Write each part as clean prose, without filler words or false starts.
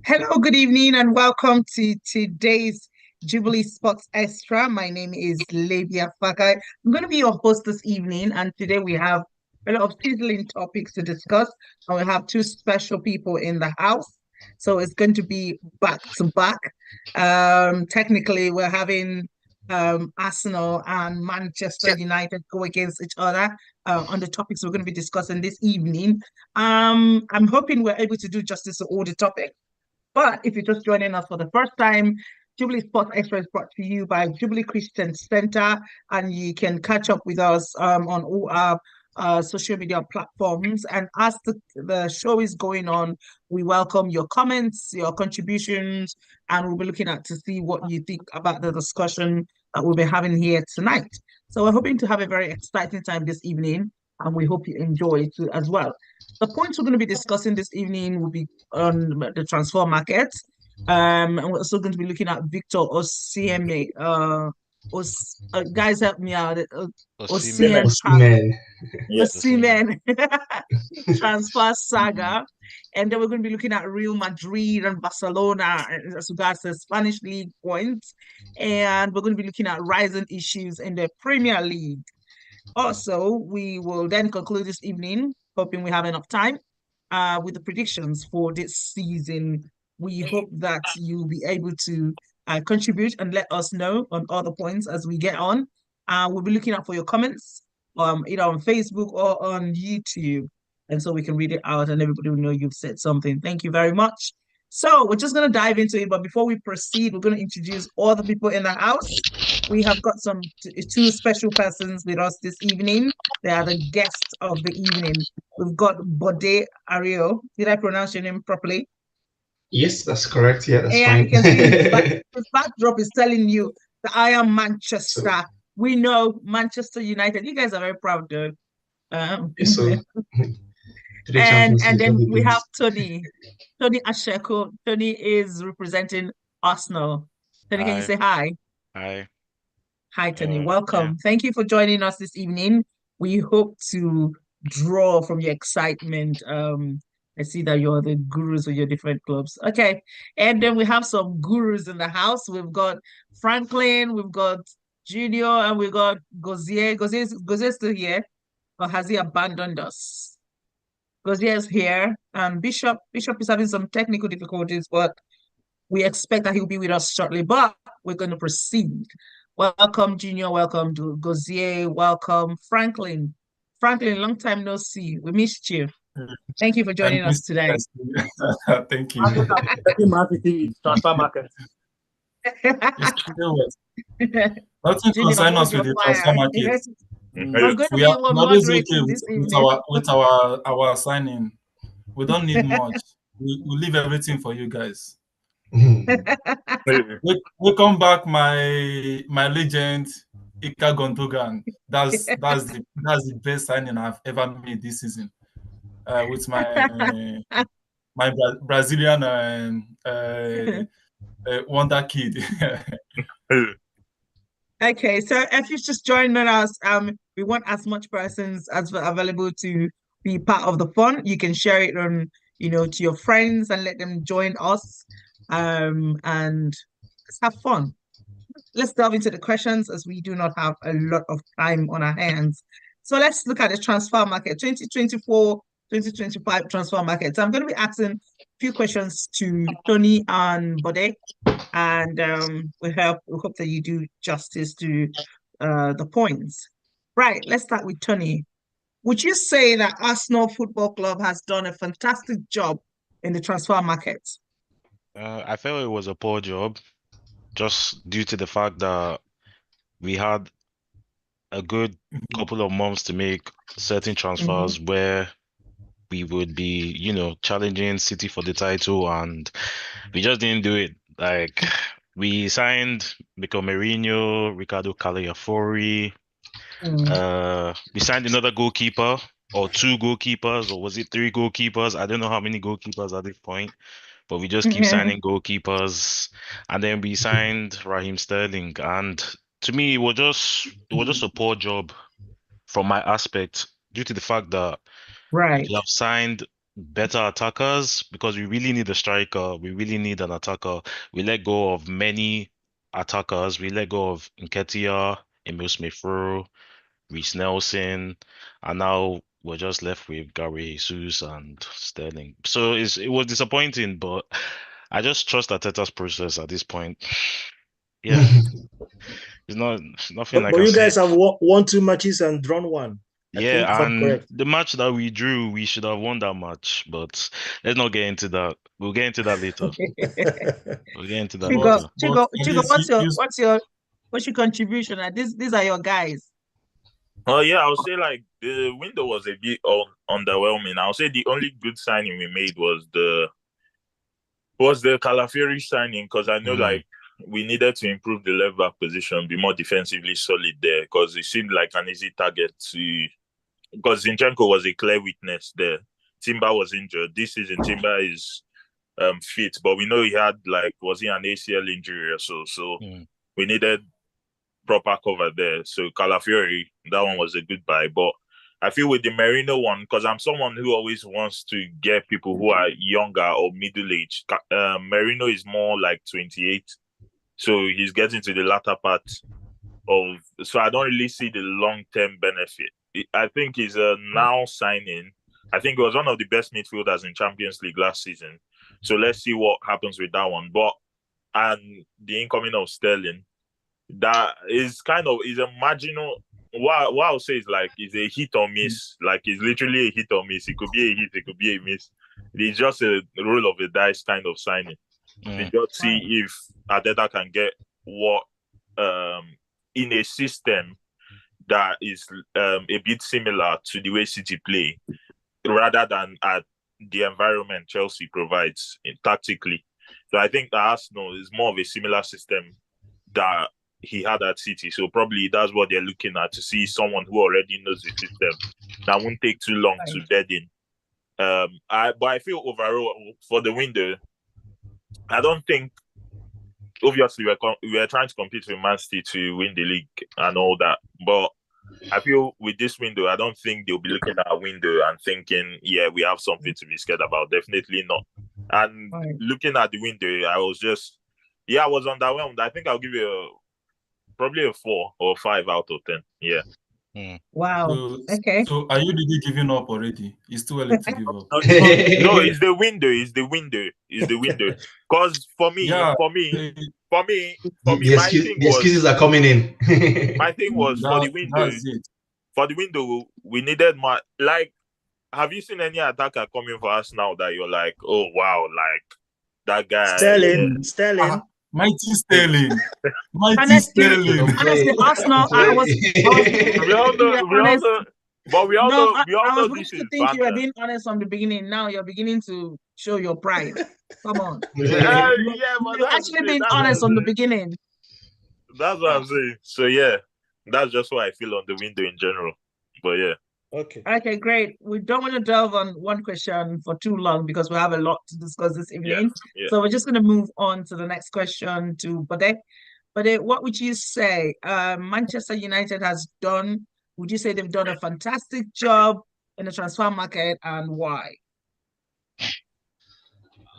Hello, good evening, and welcome to today's Jubilee Sports Extra. My name is Labia Fakai. I'm going to be your host this evening, and today we have a lot of sizzling topics to discuss, and we have two special people in the house. So it's going to be back to back. Technically, we're having Arsenal and Manchester United go against each other on the topics we're going to be discussing this evening. I'm hoping we're able to do justice to all the topics. But if you're just joining us for the first time, Jubilee Sports Extra is brought to you by Jubilee Christian Center, and you can catch up with us on all our social media platforms. And as the show is going on, we welcome your comments, your contributions, and we'll be looking at to see what you think about the discussion that we'll be having here tonight. So we're hoping to have a very exciting time this evening, and we hope you enjoy it too as well. The points we're going to be discussing this evening will be on the transfer market. And we're also going to be looking at Victor Osimhen. Guys, help me out. Osimhen. Osimhen, Osimhen. Yes, Osimhen. Osimhen transfer saga. And then we're going to be looking at Real Madrid and Barcelona as regards to Spanish League points. And we're going to be looking at rising issues in the Premier League. Also, we will then conclude this evening, hoping we have enough time, with the predictions for this season. We hope that you'll be able to contribute and let us know on other points as we get on. We'll be looking out for your comments, either on Facebook or on YouTube, and so we can read it out and everybody will know you've said something. Thank you very much. So we're just going to dive into it, but before we proceed, we're going to introduce all the people in the house. We have got two special persons with us this evening. They are the guests of the evening. We've got Bode Ario. Did I pronounce your name properly? Yes, that's correct. Yeah, that's Yeah, fine. you can see his backdrop is telling you that I am Manchester. So, We know Manchester United. You guys are very proud, though. so three and Champions and League, all then the we have games. Tony Asheko. Tony is representing Arsenal. Tony, can you Hi. say hi? Hi. Hi, Tony. Yeah. Welcome. Thank you for joining us this evening. We hope to draw from your excitement. I see that you're the gurus of your different clubs. Okay. And then we have some gurus in the house. We've got Franklin, we've got Junior, and we've got Gozier. Gozier's still here, or has he abandoned us? Gozier's here. And Bishop is having some technical difficulties, but we expect that he'll be with us shortly, but we're going to proceed. Welcome, Junior. Welcome to Gozier. Welcome, Franklin. Franklin, long time no see. We missed you. Thank you for I joining us missed you today. guys too. Thank you. I think I'm getting my with transfer market. It's still nothing Junior, concern hold us your with the transfer fire. market. I'm going to We be are one always okay moderating this with evening. our signing. We don't need much. We leave everything for you guys. Welcome back, my legend, Ika Gundogan. That's the best signing I've ever made this season. With my Brazilian wonder kid. Okay, so if you're just joining us, we want as much persons as available to be part of the fun. You can share it on, to your friends and let them join us. And let's have fun. Let's delve into the questions as we do not have a lot of time on our hands. So let's look at the transfer market, 2024, 2025 transfer market. So I'm going to be asking a few questions to Tony and Bode, and we hope that you do justice to the points. Right, let's start with Tony. Would you say that Arsenal Football Club has done a fantastic job in the transfer market? I felt it was a poor job just due to the fact that we had a good couple of months to make certain transfers where we would be, challenging City for the title, and we just didn't do it. Like, we signed Mikel Merino, Ricardo Calafiori. We signed another goalkeeper, or two goalkeepers, or was it three goalkeepers? I don't know how many goalkeepers at this point, but we just keep signing goalkeepers. And then we signed Raheem Sterling. And to me, it was just a poor job from my aspect, due to the fact that Right. we have signed better attackers because we really need a striker. We really need an attacker. We let go of many attackers. We let go of Nketiah, Emil Smith-Rowe, Reece Nelson, and now we're just left with Gary Jesus and Sterling. So it was disappointing, but I just trust Arteta's process at this point. Yeah, it's nothing I But can you say. guys have won 2 matches and drawn 1. I think, if Yeah, I'm and correct. the match that we drew, we should have won that match, but let's not get into that. We'll get into that later. We'll get into that Chigo, later. But at Chigo, least what's your contribution? These are your guys. Oh yeah, I would say like the window was a bit underwhelming. I would say the only good signing we made was the Calafiori signing, because I know like we needed to improve the left back position, be more defensively solid there, because it seemed like an easy target to. Because Zinchenko was a clear weakness there. Timber was injured. This season, Timber is fit, but we know he had was he an ACL injury or so? So we needed proper cover there. So Calafiori, that one was a good buy. But I feel with the Merino one, because I'm someone who always wants to get people who are younger or middle age. Merino is more like 28, so he's getting to the latter part of. So I don't really see the long-term benefit. I think he's a now signing. I think he was one of the best midfielders in Champions League last season. So let's see what happens with that one. And the incoming of Sterling, that is a marginal. What I'll say is it's a hit or miss. Like it's literally a hit or miss. It could be a hit, it could be a miss. It's just a roll of the dice kind of signing. To just see if Arteta can get what in a system that is a bit similar to the way City play, rather than at the environment Chelsea provides tactically. So I think that Arsenal is more of a similar system that he had at City. So probably that's what they're looking at, to see someone who already knows the system. That won't take too long to bed in. But I feel overall for the window, I don't think. Obviously, we're trying to compete with Man City to win the league and all that, but I feel with this window, I don't think they'll be looking at a window and thinking, yeah, we have something to be scared about. Definitely not. And looking at the window, I was underwhelmed. I think I'll give you probably a 4 or 5 out of 10. Yeah. Wow. Okay. So are you really giving up already? It's too early to give up. No, it's the window. Because for me, the my thing was, excuses are coming in. my thing was for the window. For the window, we needed more. Like, have you seen any attacker coming for us now that you're like, oh wow, like that guy? Sterling. Mighty Sterling. Mighty Sterling. Honestly, Arsenal, I was we all know. But we all know. I was beginning to think you were being honest from the beginning. Now you're beginning to show your pride. Come on. But you're actually being honest from the beginning. That's what I'm saying. So yeah, that's just what I feel on the window in general. But yeah. Okay, great. We don't want to delve on one question for too long because we have a lot to discuss this evening. Yeah. So we're just going to move on to the next question to Bode. Bode, what would you say Manchester United has done? Would you say they've done a fantastic job in the transfer market, and why?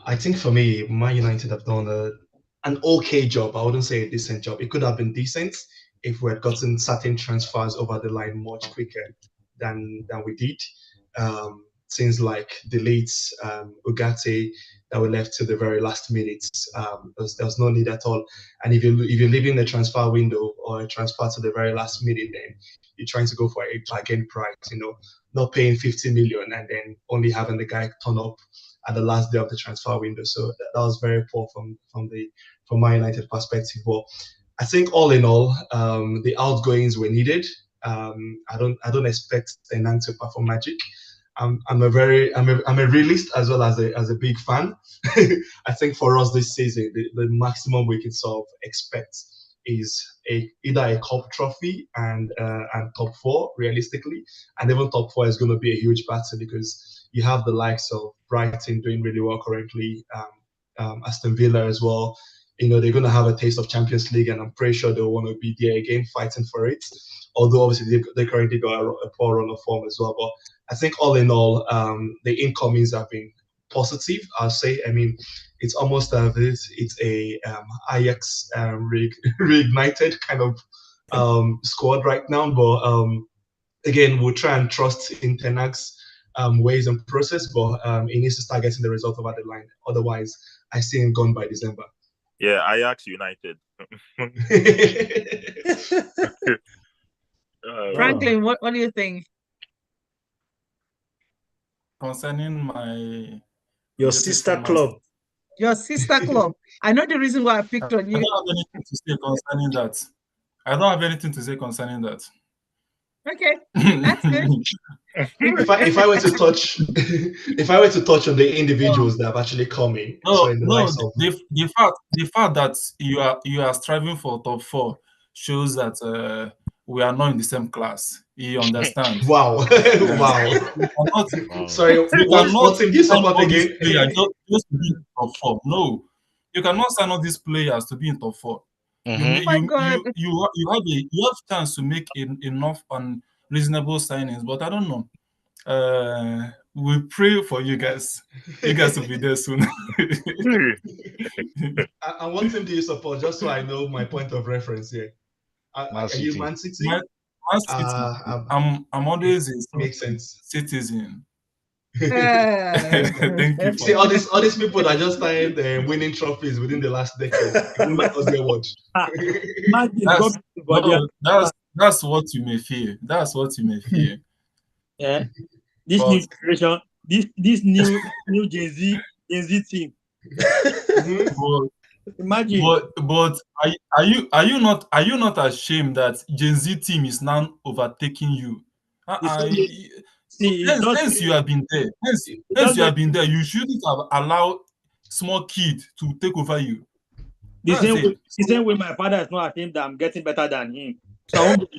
I think for me, Man United have done an okay job. I wouldn't say a decent job. It could have been decent if we had gotten certain transfers over the line much quicker than we did. Things like the late Ugarte that were left to the very last minutes. There was no need at all. And if you're leaving a transfer window or a transfer to the very last minute, then you're trying to go for a bargain price, not paying 50 million and then only having the guy turn up at the last day of the transfer window. So that was very poor from My United perspective. But I think all in all, the outgoings were needed. I don't expect Tenang to perform magic. I'm a realist as well as a big fan. I think for us this season, the maximum we can sort of expect is either a cup trophy and top 4 realistically, and even top 4 is going to be a huge battle because you have the likes of Brighton doing really well currently, Aston Villa as well. They're going to have a taste of Champions League, and I'm pretty sure they'll want to be there again fighting for it. Although obviously they currently got a poor run of form as well, but I think all in all, the incomings have been positive. I'll say. I mean, it's almost it's a Ajax reignited kind of squad right now. But again, we'll try and trust in Ten Hag's ways and process. But he needs to start getting the result over the line. Otherwise, I see him gone by December. Yeah, Ajax United. Franklin, what do you think? Concerning your sister club. Your sister club. I know the reason why I picked on you. I don't have anything to say concerning that. I don't have anything to say concerning that. Okay, that's good. If I were to touch on the individuals that have actually come in, so in the likes of the fact that you are striving for top 4 shows that we are not in the same class. You understand? wow. Wow. Sorry, what team do you support again? Just to be in top 4. No, you cannot sign all these players to be in top 4. Mm-hmm. You have chance to make enough and reasonable signings, but I don't know. We pray for you guys. You guys will be there soon. And what team do you support? Just so I know my point of reference here. Are you Man City? Man City. I'm always a makes sense. citizen. Thank you. See all these people that just started winning trophies within the last decade. That's what you may fear. That's what you may fear. Yeah. This new generation, this new Gen Z team. Imagine. But are you not ashamed that Gen Z team is now overtaking you? Since you have been there, you shouldn't have allowed small kid to take over you. The same way my father is not ashamed that I'm getting better than him. So I won't be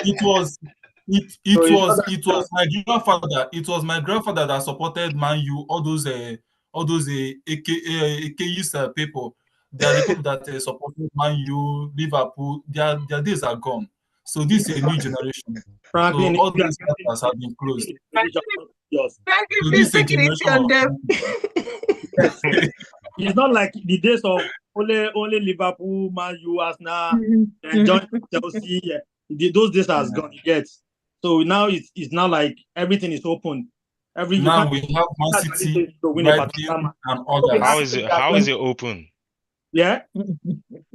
it was my grandfather that supported Man U. All those AKU's people. They are the people that supported Man U, Liverpool. Their days are gone. So this is a new generation. Franklin, so all these chapters have been closed. So this generation. It's not like the days of only Liverpool, Man U, Arsenal, John Chelsea. Those days has gone. Yet, so now it's now like everything is open. Now we have Man City, and others. How is it open? Yeah.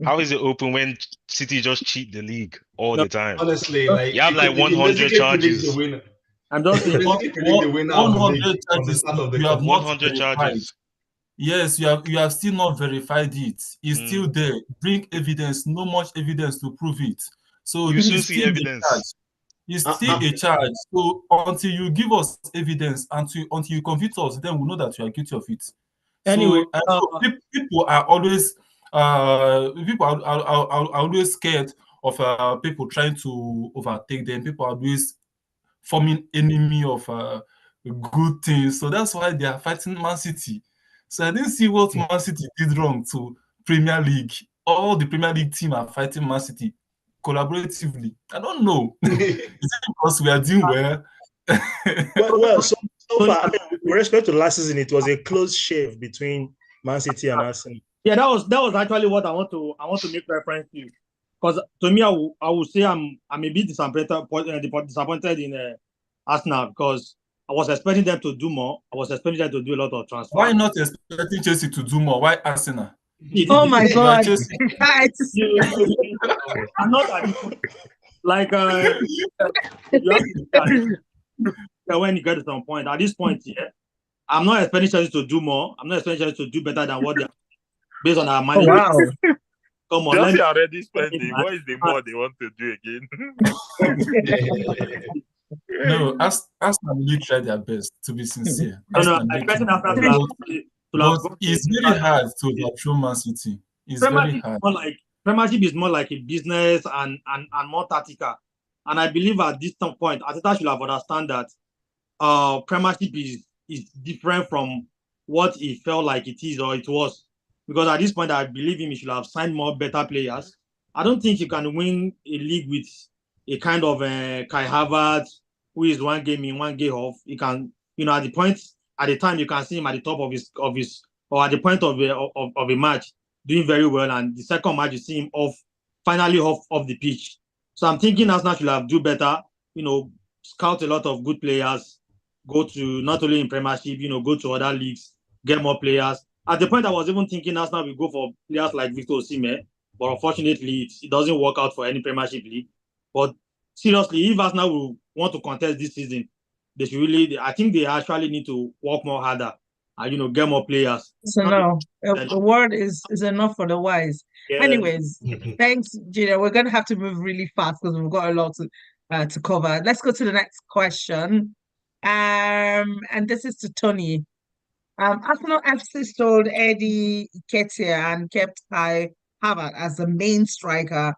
How is it open when City just cheat the league all the time? Honestly, like you have like 100 charges. I'm just saying 100 charges. You have 100 charges. Yes, you have still not verified it. It's still there. Bring evidence. No much evidence to prove it. So you still see evidence. It's still a charge. So until you give us evidence, until you convict us, then we know that you are guilty of it. Anyway, so people are always always scared of people trying to overtake them. People are always forming enemy of good things. So that's why they are fighting Man City. So I didn't see what Man City did wrong to Premier League. All the Premier League team are fighting Man City collaboratively. I don't know. Is it because we are doing well? well, so far, I mean, with respect to last season, it was a close shave between Man City and Arsenal. Yeah, that was actually what I want to make reference to. Because to me, I would say I'm a bit disappointed in Arsenal because I was expecting them to do more. I was expecting them to do a lot of transfers. Why not expecting Chelsea to do more? Why Arsenal? Oh my God! I'm not like you have to when you get to some point. At this point, yeah, I'm not expecting Chelsea to do more. I'm not expecting Chelsea to do better than what they are based on our money. Oh, wow. Come on, Chelsea already spending. What is the more they want to do again? No, Arsenal really try their best, to be sincere. It's very hard to overthrow Man City. It's very hard. Premiership is more like a business and more tactical. And I believe at this point, Arteta should have understand that Premiership is different from what he felt like it is or it was. Because at this point, I believe he should have signed more better players. I don't think you can win a league with a kind of Kai Havertz, Son, and Mason Mount. I don't think so. I think Arsenal should have signed more better players. I believe at this point, I should have signed more better players. I don't think you can win a league with a kind of Kai Havertz, Son, and Mason Mount. I don't think so. I think Arsenal should have signed more better players. I don't think you can win a league with a kind of Kai Havertz, Son, who is one game in, one game off. He can, at the time you can see him at the top of his or at the point of a match doing very well, and the second match you see him finally off the pitch. So I'm thinking Arsenal should have do better, scout a lot of good players, go to not only in Premiership, go to other leagues, get more players. At the point I was even thinking Arsenal will go for players like Victor Osimhen, but unfortunately it doesn't work out for any Premiership league. But seriously, if Arsenal will want to contest this season, they should I think they actually need to work more harder and, get more players. So no, a word is enough for the wise. Yeah. Anyways, thanks, Gina. We're going to have to move really fast because we've got a lot to cover. Let's go to the next question. And this is to Tony. Arsenal FC sold Eddie Nketiah and kept Kai Havertz as the main striker.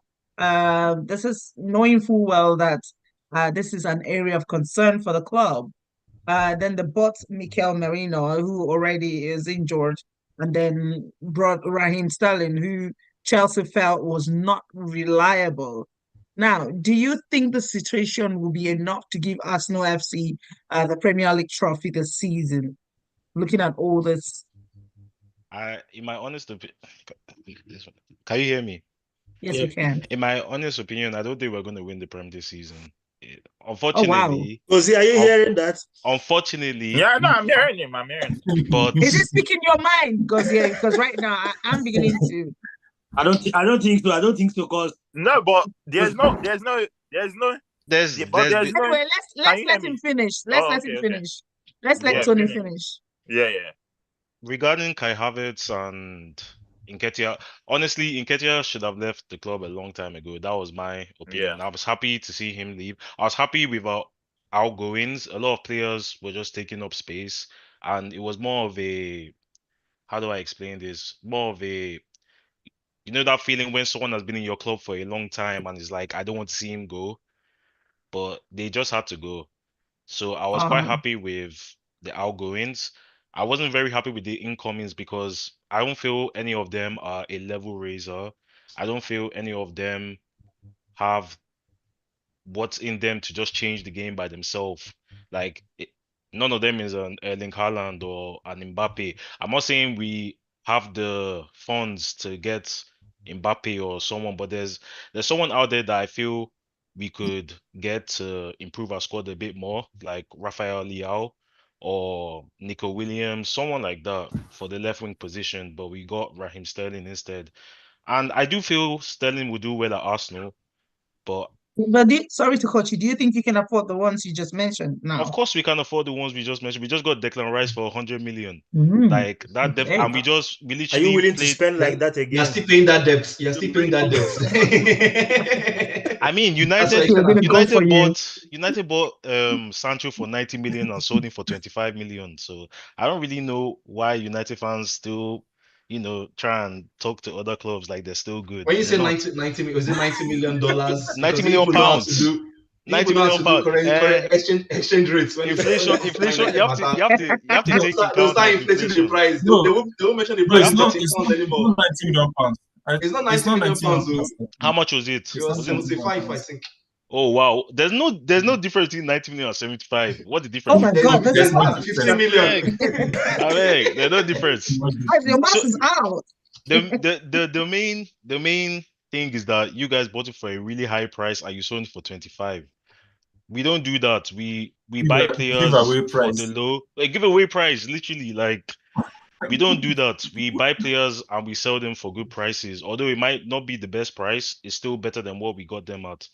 This is knowing full well that this is an area of concern for the club. Then they bought Mikel Merino, who already is injured, and then brought Raheem Sterling, who Chelsea felt was not reliable. Now, do you think the situation will be enough to give Arsenal FC the Premier League trophy this season? Looking at all this. In my honest opinion, can you hear me? Yes, you can. In my honest opinion, I don't think we're going to win the Prem this season. Unfortunately. Oh, wow. Are you hearing that? Unfortunately. Yeah, no, I'm hearing him. But is it speaking your mind? Because right now I'm beginning to. I don't think so. I don't think so. Because no, but there's no. Anyway, let's let him finish. Let's let Tony finish. Yeah. Regarding Kai Havertz and Nketiah, honestly, Nketiah should have left the club a long time ago. That was my opinion. I was happy to see him leave. I was happy with our outgoings. A lot of players were just taking up space, and it was more of a, how do I explain this? More of a, that feeling when someone has been in your club for a long time and is like, I don't want to see him go, but they just had to go. So I was quite happy with the outgoings. I wasn't very happy with the incomings because I don't feel any of them are a level raiser. I don't feel any of them have what's in them to just change the game by themselves. None of them is an Erling Haaland or an Mbappe. I'm not saying we have the funds to get Mbappe or someone, but there's someone out there that I feel we could get to improve our squad a bit more, like Rafael Leao or Nico Williams, someone like that for the left wing position, but we got Raheem Sterling instead. And I do feel Sterling will do well at Arsenal, but sorry to cut you. Do you think you can afford the ones you just mentioned now? Of course, we can afford the ones we just mentioned. We just got Declan Rice for 100 million. Like that, okay. And we literally. Are you willing to spend like that again? You're still paying that debt. I mean, United bought Sancho for 90 million and sold him for 25 million. So I don't really know why United fans still, try and talk to other clubs like they're still good. When you say 90 was it $90 million? $90 million pounds. 90 million pounds. Correct exchange rates. Inflation. You have to take into account. They'll start inflating the price. They won't mention the price. It's not 90 million pounds. It's not 90 million pounds. How much was it? It was 75, I think. Oh wow! There's no difference between 90 million and 75. What the difference? Oh my God! There's 50 million. There's no difference. Your mass is out. The main thing is that you guys bought it for a really high price and you sold it for 25. We don't do that. We buy players for the low, giveaway price. Literally, we don't do that. We buy players and we sell them for good prices. Although it might not be the best price, it's still better than what we got them at.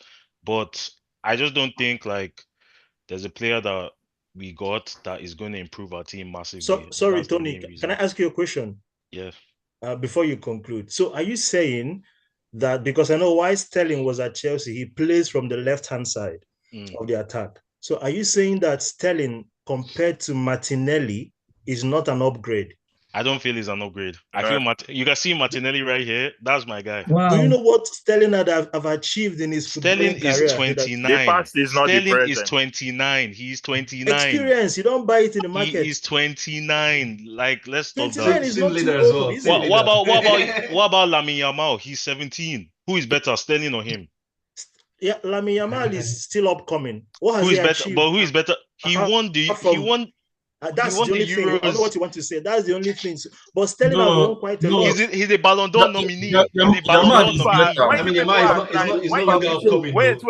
But I just don't think there's a player that we got that is going to improve our team massively. So sorry, Tony. Can I ask you a question? Yeah. Before you conclude, so are you saying that because I know why Sterling was at Chelsea, he plays from the left-hand side of the attack. So are you saying that Sterling compared to Martinelli is not an upgrade? I don't feel he's an upgrade. I feel you can see Martinelli right here. That's my guy. Wow. Do you know what Sterling have achieved in his Sterling career? is 29. Sterling is 29. He's 29. Experience. You don't buy it in the market. He is 29. Let's stop 29 that. is not too old, as well. What about Lamine Yamal? He's 17. Who is better, Sterling or him? Yeah, Lamine Yamal is still upcoming. What has Who he is better? achieved? But who is better? He won the. He From won. that's won the only the thing. I know Euros. what you want to say. That's the only thing. But Sterling has won quite a lot. He's a Ballon d'Or nominee. He's a Ballon Yamal d'Or is nominee. better. I mean, Yamal is no longer upcoming. Wait.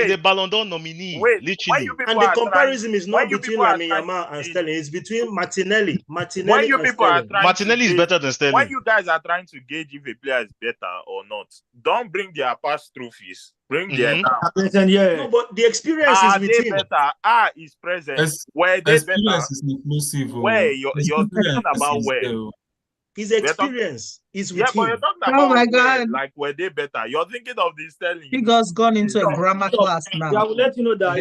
He's a Ballon d'Or nominee. Wait, literally. And the comparison is when not you between people are Lamine trying Yamal to and gauge- Sterling. It's between Martinelli when you and people are Sterling. trying Martinelli is to better than when Sterling. you guys are trying to gauge if a player is better or not, don't bring their past trophies. Bring their now. No, but the experience is Are with they him. better? Is present. Where they better? Experience is inclusive. Where you're talking about where? His experience is with Yeah, but you're him. talking Oh about my where, God. like where they better. You're thinking of the Sterling. Figure's gone into a grammar class Yeah, I now. will let you know that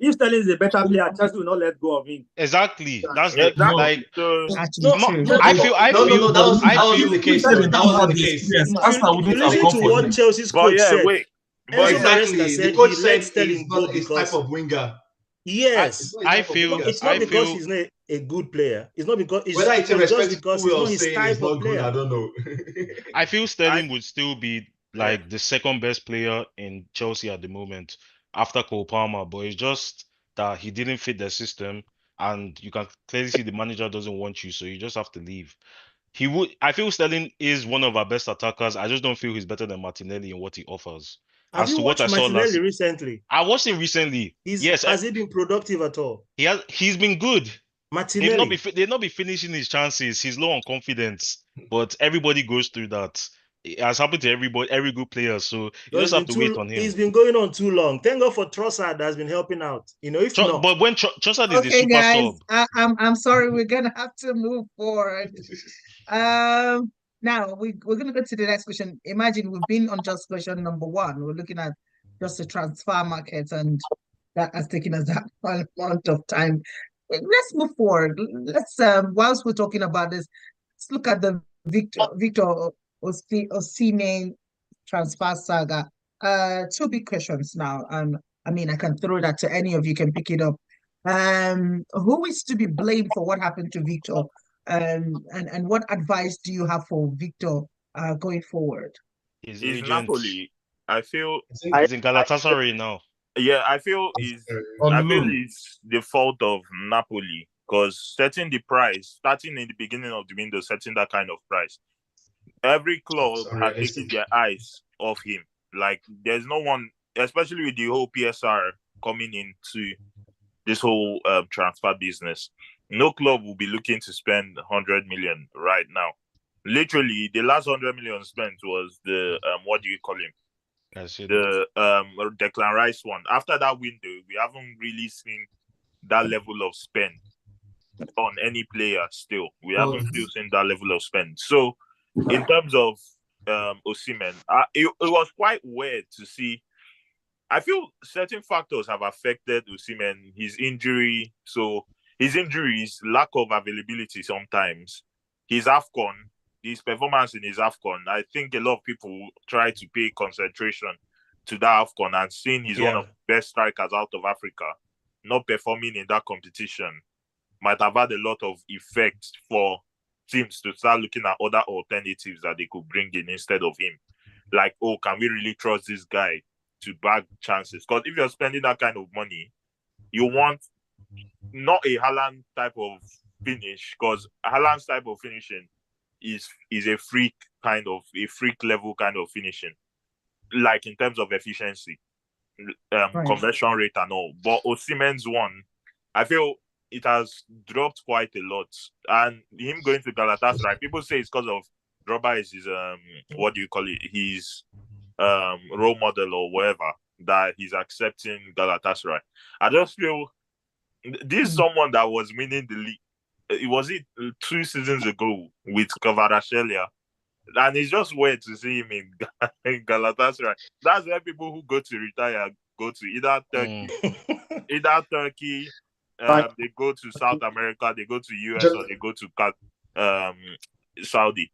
if Sterling is a better player, Chelsea will not let go of him. Exactly. That's Yeah, the like. Actually, No, true. no, I feel. No, that wasn't the If case. Sterling That didn't wasn't have the the case. experience, If Arsenal you wouldn't have listen gone to for what him. Chelsea's But coach yeah, said, wait. But Enzo yeah, Maresca Exactly. said The coach he let said Sterling he's go not his because type of winger. yes, I Type of feel. winger. it's not I because feel. he's not a good player. It's not because Whether it's a just respectful because way it's of not his saying it's type not of good, I player. don't know. I feel Sterling I- would still be Yeah. like the second best player in Chelsea at the moment after Cole Palmer, but it's just that he didn't fit the system, and you can clearly see the manager doesn't want you, so you just have to leave. He would. I feel Sterling is one of our best attackers. I just don't feel he's better than Martinelli in what he offers. Have As you to what I watched saw Martinelli last, recently? I watched him recently. Yes, Has he been productive at all? he's been good. Martinelli. They've not been finishing his chances. He's low on confidence, but everybody goes through that. It has happened to everybody, every good player. So you But just have to wait on He's him. been going on too long. Thank God for Trossard that's been helping out. If not, But when Trossard is the Okay, super guys, sub, I'm sorry, we're gonna have to move forward. Now we're gonna go to the next question. Imagine we've been on just question number one. We're looking at just the transfer market, and that has taken us that amount of time. Let's move forward. Let's whilst we're talking about this, let's look at the Victor Osimhen transfer saga. Two big questions now. I mean, I can throw that to any of you, can pick it up. Who is to be blamed for what happened to Victor? And what advice do you have for Victor going forward? his Is agent Napoli. I feel. is in Galatasaray now. Yeah, I feel it's the fault of Napoli because setting the price, starting in the beginning of the window, setting that kind of price. Every club had taken their eyes off him. Like there's no one, especially with the whole PSR coming into this whole transfer business. No club will be looking to spend 100 million right now. Literally, the last 100 million spent was the what do you call him? The Declan Rice one. After that window, we haven't really seen that level of spend on any player. Still, we haven't still seen that level of spend. So, in terms of Osimhen, it was quite weird to see. I feel certain factors have affected Osimhen. His injury, so his injuries, lack of availability sometimes. His AFCON, his performance in his AFCON, I think a lot of people try to pay concentration to that AFCON and seeing he's one of the best strikers out of Africa, not performing in that competition might have had a lot of effect for teams to start looking at other alternatives that they could bring in instead of him. Like, oh, can we really trust this guy to bag chances? Because if you're spending that kind of money, you want not a Haaland type of finish, because Haaland's type of finishing is a freak level kind of finishing, like in terms of efficiency, conversion rate and all. But Osimhen's one, I feel it has dropped quite a lot. And him going to Galatasaray, people say it's because of Drogba is his what do you call it? His role model or whatever, that he's accepting Galatasaray. I just feel this is someone that was winning the league. It was 2 seasons ago with Kvaratskhelia, and it's just weird to see him in Galatasaray. That's where people who go to retire go to either Turkey, they go to South America, they go to US, or they go to Saudi.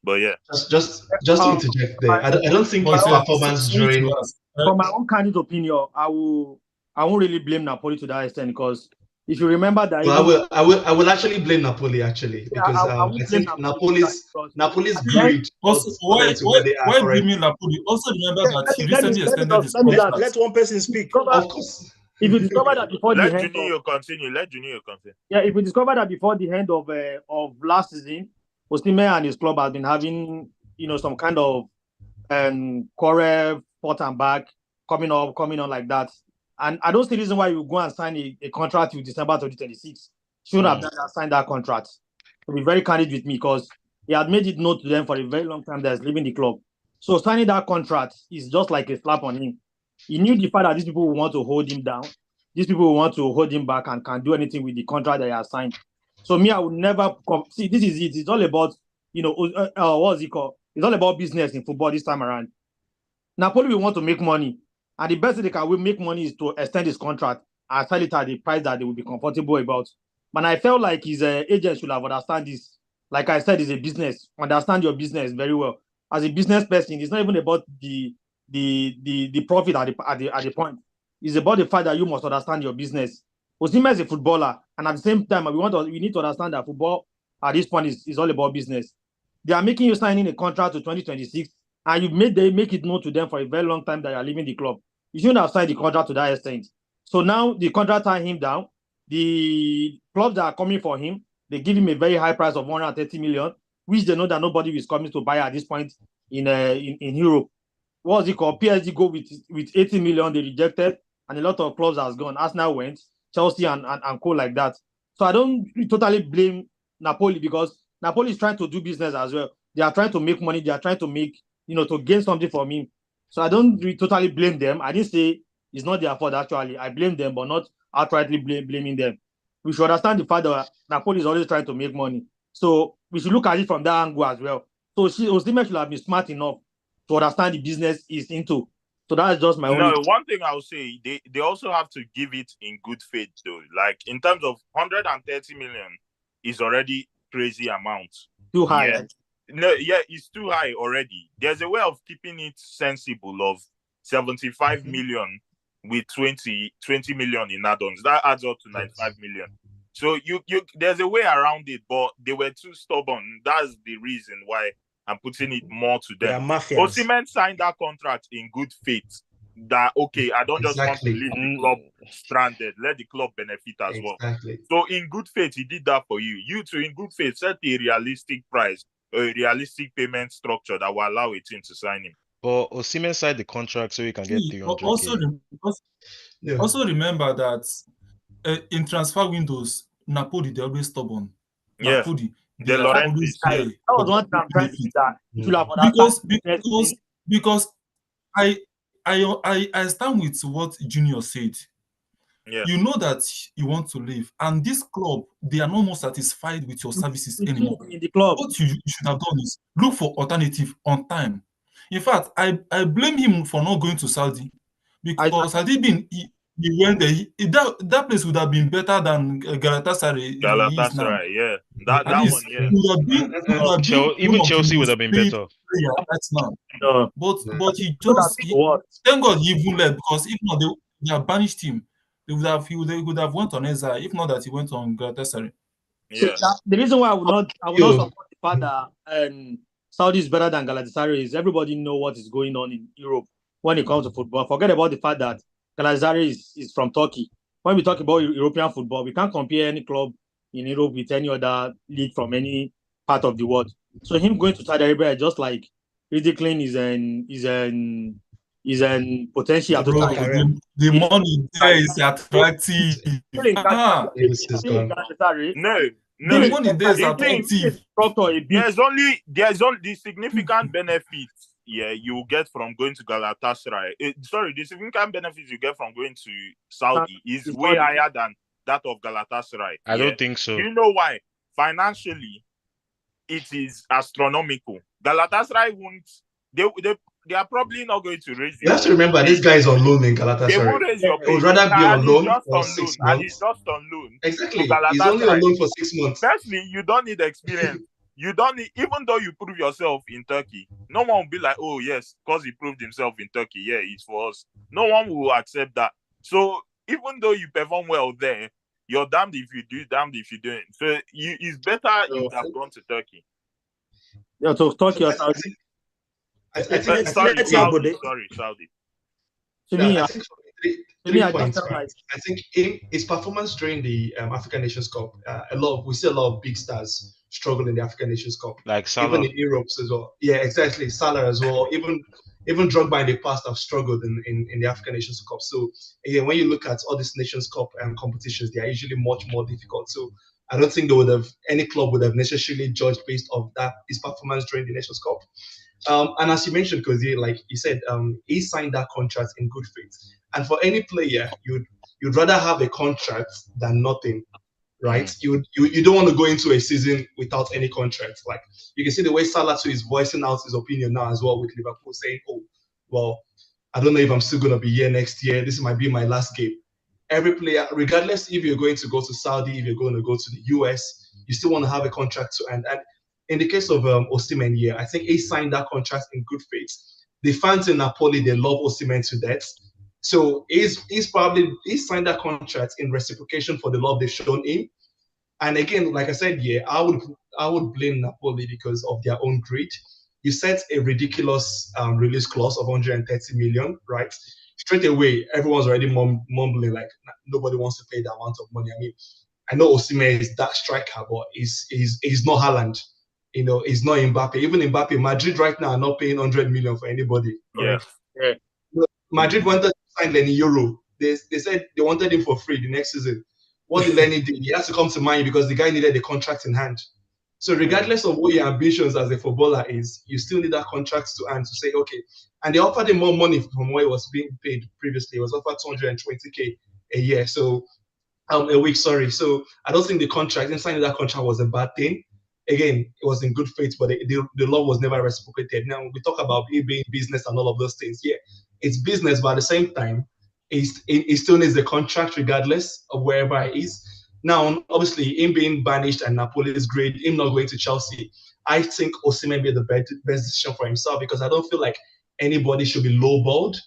But yeah, just to interject there, I don't think his performance during. From my own candid opinion, I won't really blame Napoli to that extent because If you remember that, Well, I will actually blame Napoli actually because I think Napoli's greed got them to where they are why currently. blaming Napoli? Also remember that he recently let me extended his let me contract. Let one person speak. Of course. If you discover that before the Let end of, Junior continue. Let Junior continue. yeah, if you discover that before the end of last season, Osimhen and his club has been having some kind of quarrel, forth and back, coming on like that. And I don't see the reason why you go and sign a contract till December 2026. Shouldn't have done that, signed that contract. To be very candid with me, because he had made it known to them for a very long time that he's leaving the club. So signing that contract is just like a slap on him. He knew the fact that these people will want to hold him down. These people will want to hold him back and can do anything with the contract that he has signed. So me, I would never see. This is it. It's all about what's it called? It's all about business in football this time around. Napoli will want to make money, and the best thing they can make money is to extend his contract and sell it at the price that they will be comfortable about. But I felt like his agent should have understand this. Like I said, it's a business. Understand your business very well. As a business person, it's not even about the profit at the point. It's about the fact that you must understand your business. Osimhen is a footballer, and at the same time, we need to understand that football at this point is all about business. They are making you sign in a contract to 2026, and they make it known to them for a very long time that you are leaving the club. You shouldn't have signed the contract to that extent. So now the contract tie him down. The clubs that are coming for him, they give him a very high price of 130 million, which they know that nobody is coming to buy at this point in Europe. What's it called? PSG go with 80 million, they rejected, and a lot of clubs has gone. Arsenal went, Chelsea and co like that. So I don't totally blame Napoli, because Napoli is trying to do business as well. They are trying to make money. They are trying to make, to gain something from him. So I don't totally blame them. I didn't say it's not their fault, actually. I blame them, but not outrightly blaming them. We should understand the fact that Napoli is always trying to make money. So we should look at it from that angle as well. So Osimhen should have been smart enough to understand the business is into. So that's just my No, only. one thing I'll say, they also have to give it in good faith, though. Like, in terms of 130 million is already crazy amount. Too high. Yeah. No, yeah, it's too high already. There's a way of keeping it sensible of 75 million with 20 million in add-ons. That adds up to 95 million. So you there's a way around it, but they were too stubborn. That's the reason why I'm putting it more to them. Osimhen signed that contract in good faith. That okay, I don't just want to leave the club stranded. Let the club benefit as well. So in good faith, he did that for you. You too, in good faith, set a realistic price, a realistic payment structure that will allow a team to sign him. But Osimhen signed the contract so he can get 300K. Also remember that in transfer windows, Napoli, they're always stubborn. Yeah. Napoli, they're always there. That was one thing I'm trying to that. Because I stand with what Junior said. Yeah. You know that you want to leave, and this club, they are no more satisfied with your services anymore. In the club. What you should have done is look for alternative on time. In fact, I blame him for not going to Saudi, because had he been, he went there. That place would have been better than Galatasaray. Galatasaray, yeah. That one, yeah. Would have been even Chelsea would have been better. Right now. But he just thank God he even left, because if not, they have banished him. He would have went on exile. If not that, he went on Galatasaray. Yeah. The reason why I would not support the fact that Saudi is better than Galatasaray is everybody know what is going on in Europe when it comes to football. Forget about the fact that Galatasaray is from Turkey. When we talk about European football, we can't compare any club in Europe with any other league from any part of the world. So him going to Saudi Arabia is just like ridiculing is an potential. The money there is attractive. No, the money there is attractive. There's only the significant benefits. Yeah, you get from going to Galatasaray. The significant benefits you get from going to Saudi is way higher than that of Galatasaray. I don't think so. You know why? Financially, it is astronomical. Galatasaray won't. They are probably not going to raise. You have to remember, this guy is on loan in Galatasaray. They won't raise your pay. He would rather be on loan for 6 months. And he's just on loan. Exactly. He's only on loan for 6 months. Firstly, you don't need experience. You don't need, even though you prove yourself in Turkey, no one will be like, oh yes, because he proved himself in Turkey, yeah, it's for us. No one will accept that. So even though you perform well there, You're damned if you do, damned if you don't. So it's better you would have gone to Turkey. Yeah, so Turkey or I Saudi. think Sorry, Saudi. To me, I think three I points. just felt Right? like I think in his performance during the African Nations Cup, we see a lot of big stars struggle in the African Nations Cup, Like even Salah. in Europe as well. Yeah, exactly. Salah as well. Even Drogba in the past have struggled in the African Nations Cup. So again, when you look at all these Nations Cup competitions, they are usually much more difficult. So I don't think any club would have necessarily judged based off that his performance during the Nations Cup. And as you mentioned, because like you said, he signed that contract in good faith. And for any player, you'd rather have a contract than nothing, right? You don't want to go into a season without any contract. Like you can see the way Salah too is voicing out his opinion now as well with Liverpool, saying, "Oh, well, I don't know if I'm still gonna be here next year. This might be my last game." Every player, regardless if you're going to go to Saudi, if you're going to go to the US, you still want to have a contract to end. And in the case of Osimhen here, I think he signed that contract in good faith. The fans in Napoli, they love Osimhen to death. So he's signed that contract in reciprocation for the love they've shown him. And again, like I said, yeah, I would blame Napoli because of their own greed. You set a ridiculous release clause of 130 million, right? Straight away, everyone's already mumbling like nobody wants to pay that amount of money. I mean, I know Osimhen is that striker, but he's not Haaland. You know, he's not Mbappe. Even Mbappe, Madrid right now are not paying 100 million for anybody. Yeah. Madrid wanted to sign Lenny Euro. They said they wanted him for free the next season. What did Lenny do? He has to come to Man U because the guy needed a contract in hand. So regardless of what your ambitions as a footballer is, you still need that contract to hand to say, okay. And they offered him more money from what he was being paid previously. It was offered 220k a year. So a week, sorry. So I don't think signing that contract was a bad thing. Again, it was in good faith, but the law was never reciprocated. Now we talk about it being business and all of those things. Yeah, it's business, but at the same time, he still needs the contract regardless of wherever he is. Now, obviously, him being banished and Napoli's grade, him not going to Chelsea, I think Osimhen made the best decision for himself because I don't feel like anybody should be lowballed.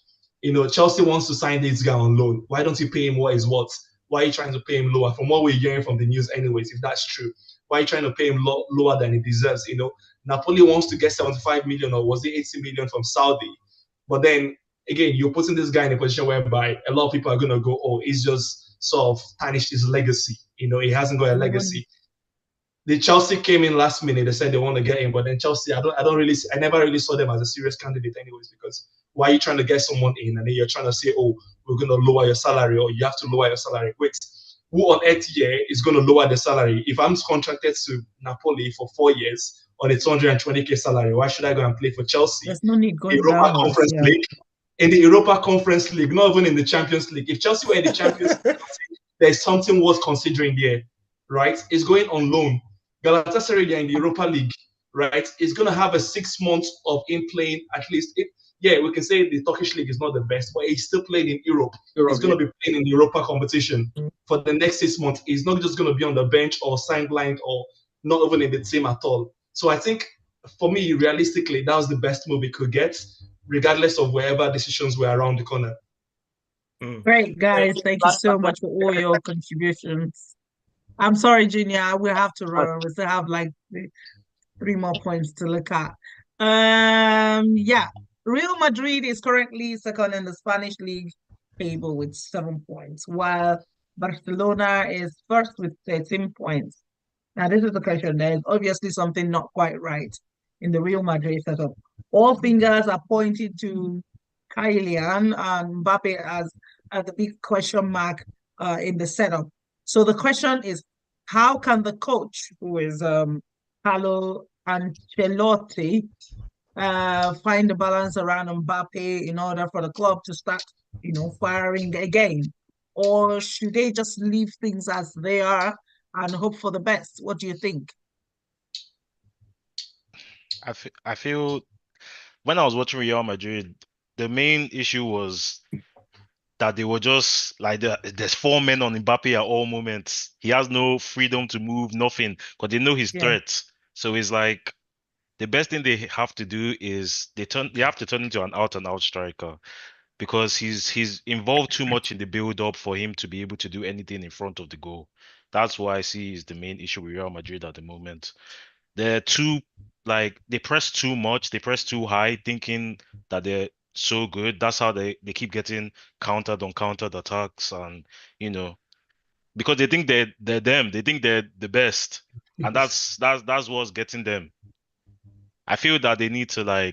You know, Chelsea wants to sign this guy on loan. Why don't you pay him what he's worth? Why are you trying to pay him lower? From what we're hearing from the news, anyways, if that's true, why are you trying to pay him lower than he deserves? You know, Napoli wants to get 75 million or was it 80 million from Saudi? But then again, you're putting this guy in a position whereby a lot of people are going to go, oh, he's just sort of tarnished his legacy. You know, he hasn't got a legacy. The Chelsea came in last minute. They said they want to get him, but then Chelsea, I never really saw them as a serious candidate, anyways. Because why are you trying to get someone in and then you're trying to say, oh, we're going to lower your salary, or you have to lower your salary? Wait, who on earth here is going to lower the salary? If I'm contracted to Napoli for 4 years on a 220k salary, why should I go and play for Chelsea? There's no need going Europa downwards, Conference League, in the Europa Conference League, not even in the Champions League. If Chelsea were in the Champions League, there's something worth considering there, right? It's going on loan. Galatasaray, they're in the Europa League, right? It's going to have a 6 months of him playing at least. Yeah, we can say the Turkish league is not the best, but he's still playing in Europe. He's going to be playing in the Europa competition for the next 6 months. He's not just going to be on the bench or sidelined or not even in the team at all. So I think for me, realistically, that was the best move he could get, regardless of wherever decisions were around the corner. Great, guys. Thank you so much for all your contributions. I'm sorry, Junior. We'll have to run. We still have like 3 more points to look at. Yeah. Real Madrid is currently second in the Spanish league table with 7 points, while Barcelona is first with 13 points. Now, this is the question. There's obviously something not quite right in the Real Madrid setup. All fingers are pointing to Kylian and Mbappe as the big question mark in the setup. So the question is, how can the coach, who is Carlo Ancelotti, find the balance around Mbappe in order for the club to start, firing again? Or should they just leave things as they are and hope for the best? What do you think? I feel when I was watching Real Madrid, the main issue was that they were just like there's 4 men on Mbappe at all moments. He has no freedom to move, nothing, because they know his threats. So it's like the best thing they have to do is they have to turn into an out-and-out striker. because he's involved too much in the build-up for him to be able to do anything in front of the goal. That's why I see is the main issue with Real Madrid at the moment. They're too they press too much, they press too high, thinking that they're so good. That's how they keep getting countered on countered attacks, and because they think they're them, they think they're the best, and that's what's getting them. I feel that they need to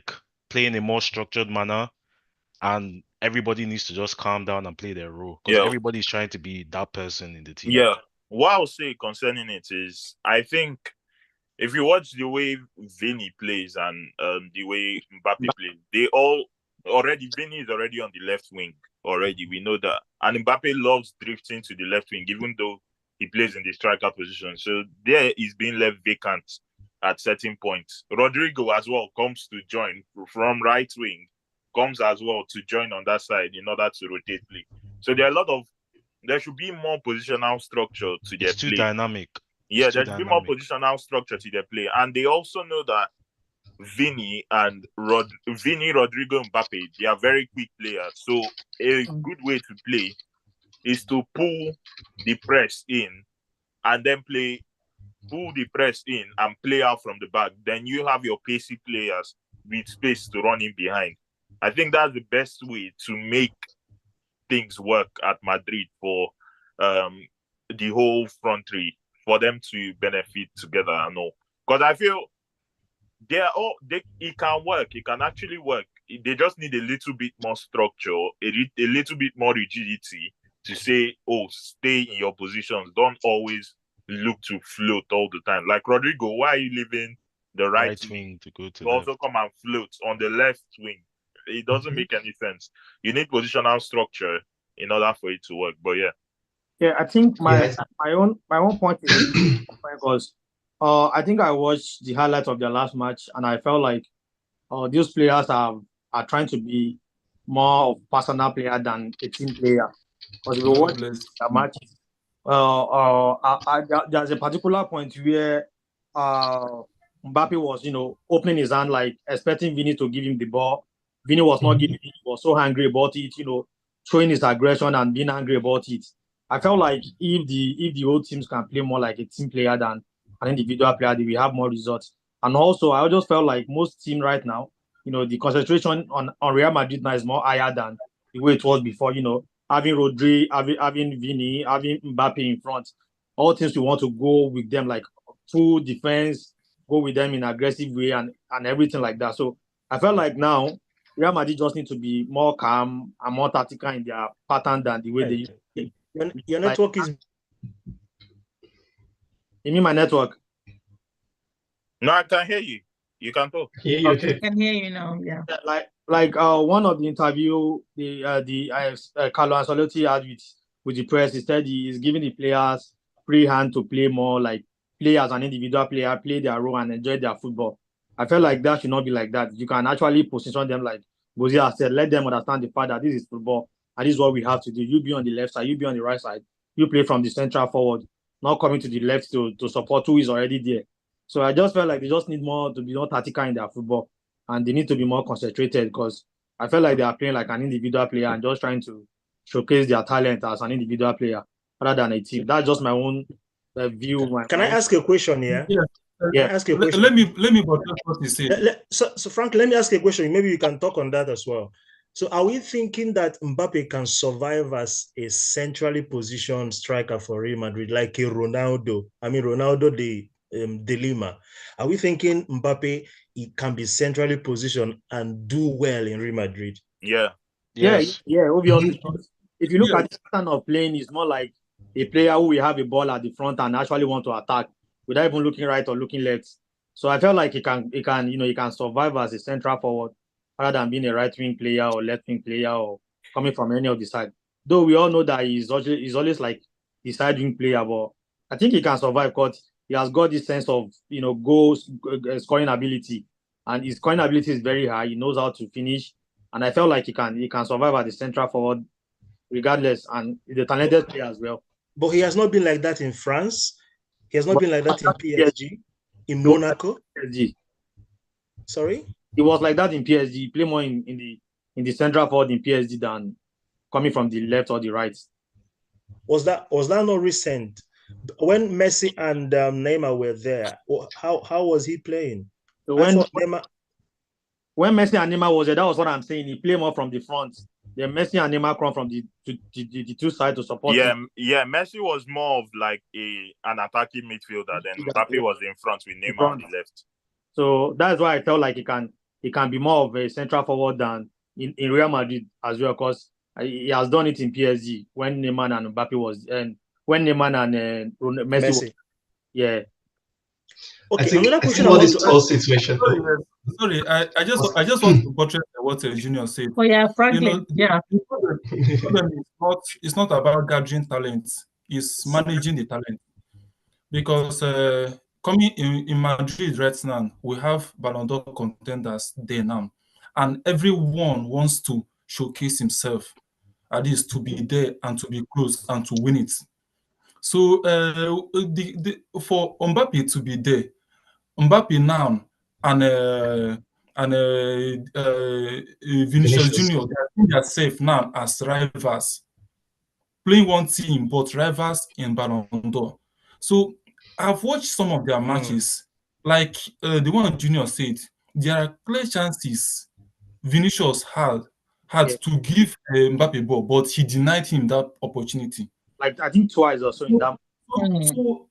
play in a more structured manner, and everybody needs to just calm down and play their role because everybody's trying to be that person in the team. Yeah. What I'll say concerning it is, I think if you watch the way Vini plays and the way Mbappe plays, Vini is already on the left wing already. We know that. And Mbappe loves drifting to the left wing, even though he plays in the striker position. So there is being left vacant at certain points. Rodrigo as well comes to join from right wing, comes as well to join on that side in order to rotate play. So there should be more positional structure to their It's too play. dynamic. Yeah, there should be more positional structure to their play. And they also know that Vini, Rodrigo, Mbappe, they are very quick players. So a good way to play is to pull the press in and then pull the press in and play out from the back. Then you have your pacey players with space to run in behind. I think that's the best way to make things work at Madrid for the whole front three, for them to benefit together and all. Because I feel it can work. It can actually work. They just need a little bit more structure, a little bit more rigidity to say, stay in your positions. Don't always look to float all the time. Like Rodrigo, why are you leaving the right wing to go to also come and float on the left wing? It doesn't make any sense. You need positional structure in order for it to work. But yeah, I think my own point is because I think I watched the highlights of their last match and I felt like these players are trying to be more of personal player than a team player. Because if you watch their matches, there's a particular point where Mbappe was, opening his hand, like expecting Vini to give him the ball. Vini was not giving it. He was so angry about it, showing his aggression and being angry about it. I felt like if the old teams can play more like a team player than an individual player, they will have more results. And also, I just felt like most teams right now, the concentration on Real Madrid now is more higher than the way it was before, having Rodri, having Vini, having Mbappe in front. All teams we want to go with them like full defense, go with them in aggressive way and everything like that. So I felt like now Real Madrid just need to be more calm and more tactical in their pattern than the way they used to. Your network is... You mean my network? No, I can hear you. You can talk. I can hear you now. Yeah. Like one of the interview Carlo Ancelotti had with the press, he said he is giving the players free hand to play more, like play as an individual player, play their role and enjoy their football. I felt like that should not be like that. You can actually position them like Bozia said, let them understand the fact that this is football and this is what we have to do. You be on the left side, you be on the right side, you play from the central forward, not coming to the left to support who is already there. So I just felt like they just need more to be more tactical in their football and they need to be more concentrated because I felt like they are playing like an individual player and just trying to showcase their talent as an individual player rather than a team. That's just my own view. Can I ask a question here? Yeah. Ask a question. Let me what you say. So Frank, let me ask a question. Maybe you can talk on that as well. So are we thinking that Mbappe can survive as a centrally positioned striker for Real Madrid, like a Ronaldo? I mean, Ronaldo de Lima. Are we thinking Mbappe can be centrally positioned and do well in Real Madrid? Yeah. Yes. Yeah, obviously. If you look at the pattern of playing, it's more like a player who will have a ball at the front and actually want to attack without even looking right or looking left. So I felt like he can survive as a central forward rather than being a right wing player or left wing player or coming from any of the side. Though we all know that he's always like the side wing player, but I think he can survive because he has got this sense of goals scoring ability, and his scoring ability is very high. He knows how to finish, and I felt like he can survive as a central forward regardless, and he's a talented player as well. But he has not been like that in France. He has not been like that in PSG, in Monaco. PSG. Sorry? He was like that in PSG. He played more in in the central forward in PSG than coming from the left or the right. Was that not recent? When Messi and Neymar were there, how was he playing? So when Neymar... when Messi and Neymar was there, that was what I'm saying. He played more from the front. Then Messi and Neymar come from the two sides to support him. Yeah. Messi was more of like an attacking midfielder. Then Mbappe was in front with Neymar on the left. So that's why I felt like he can be more of a central forward than in Real Madrid as well, because he has done it in PSG when Neymar and Mbappe was, and when Neymar and Messi. Was, yeah. Okay, another question about this whole situation. Sorry, I just want to portray what Junior said. Oh yeah, Franklin. The problem it's not about gathering talent, it's managing the talent. Because coming in Madrid right now, we have Ballon d'Or contenders there now, and everyone wants to showcase himself, at least to be there and to be close and to win it. So for Mbappe to be there, Mbappe now and Vinicius Junior, they are safe now as rivals, playing one team but rivals in Ballon d'Or. So I've watched some of their matches, like the one Junior said. There are clear chances Vinicius had to give Mbappe ball, but he denied him that opportunity. Like I think twice or so in that.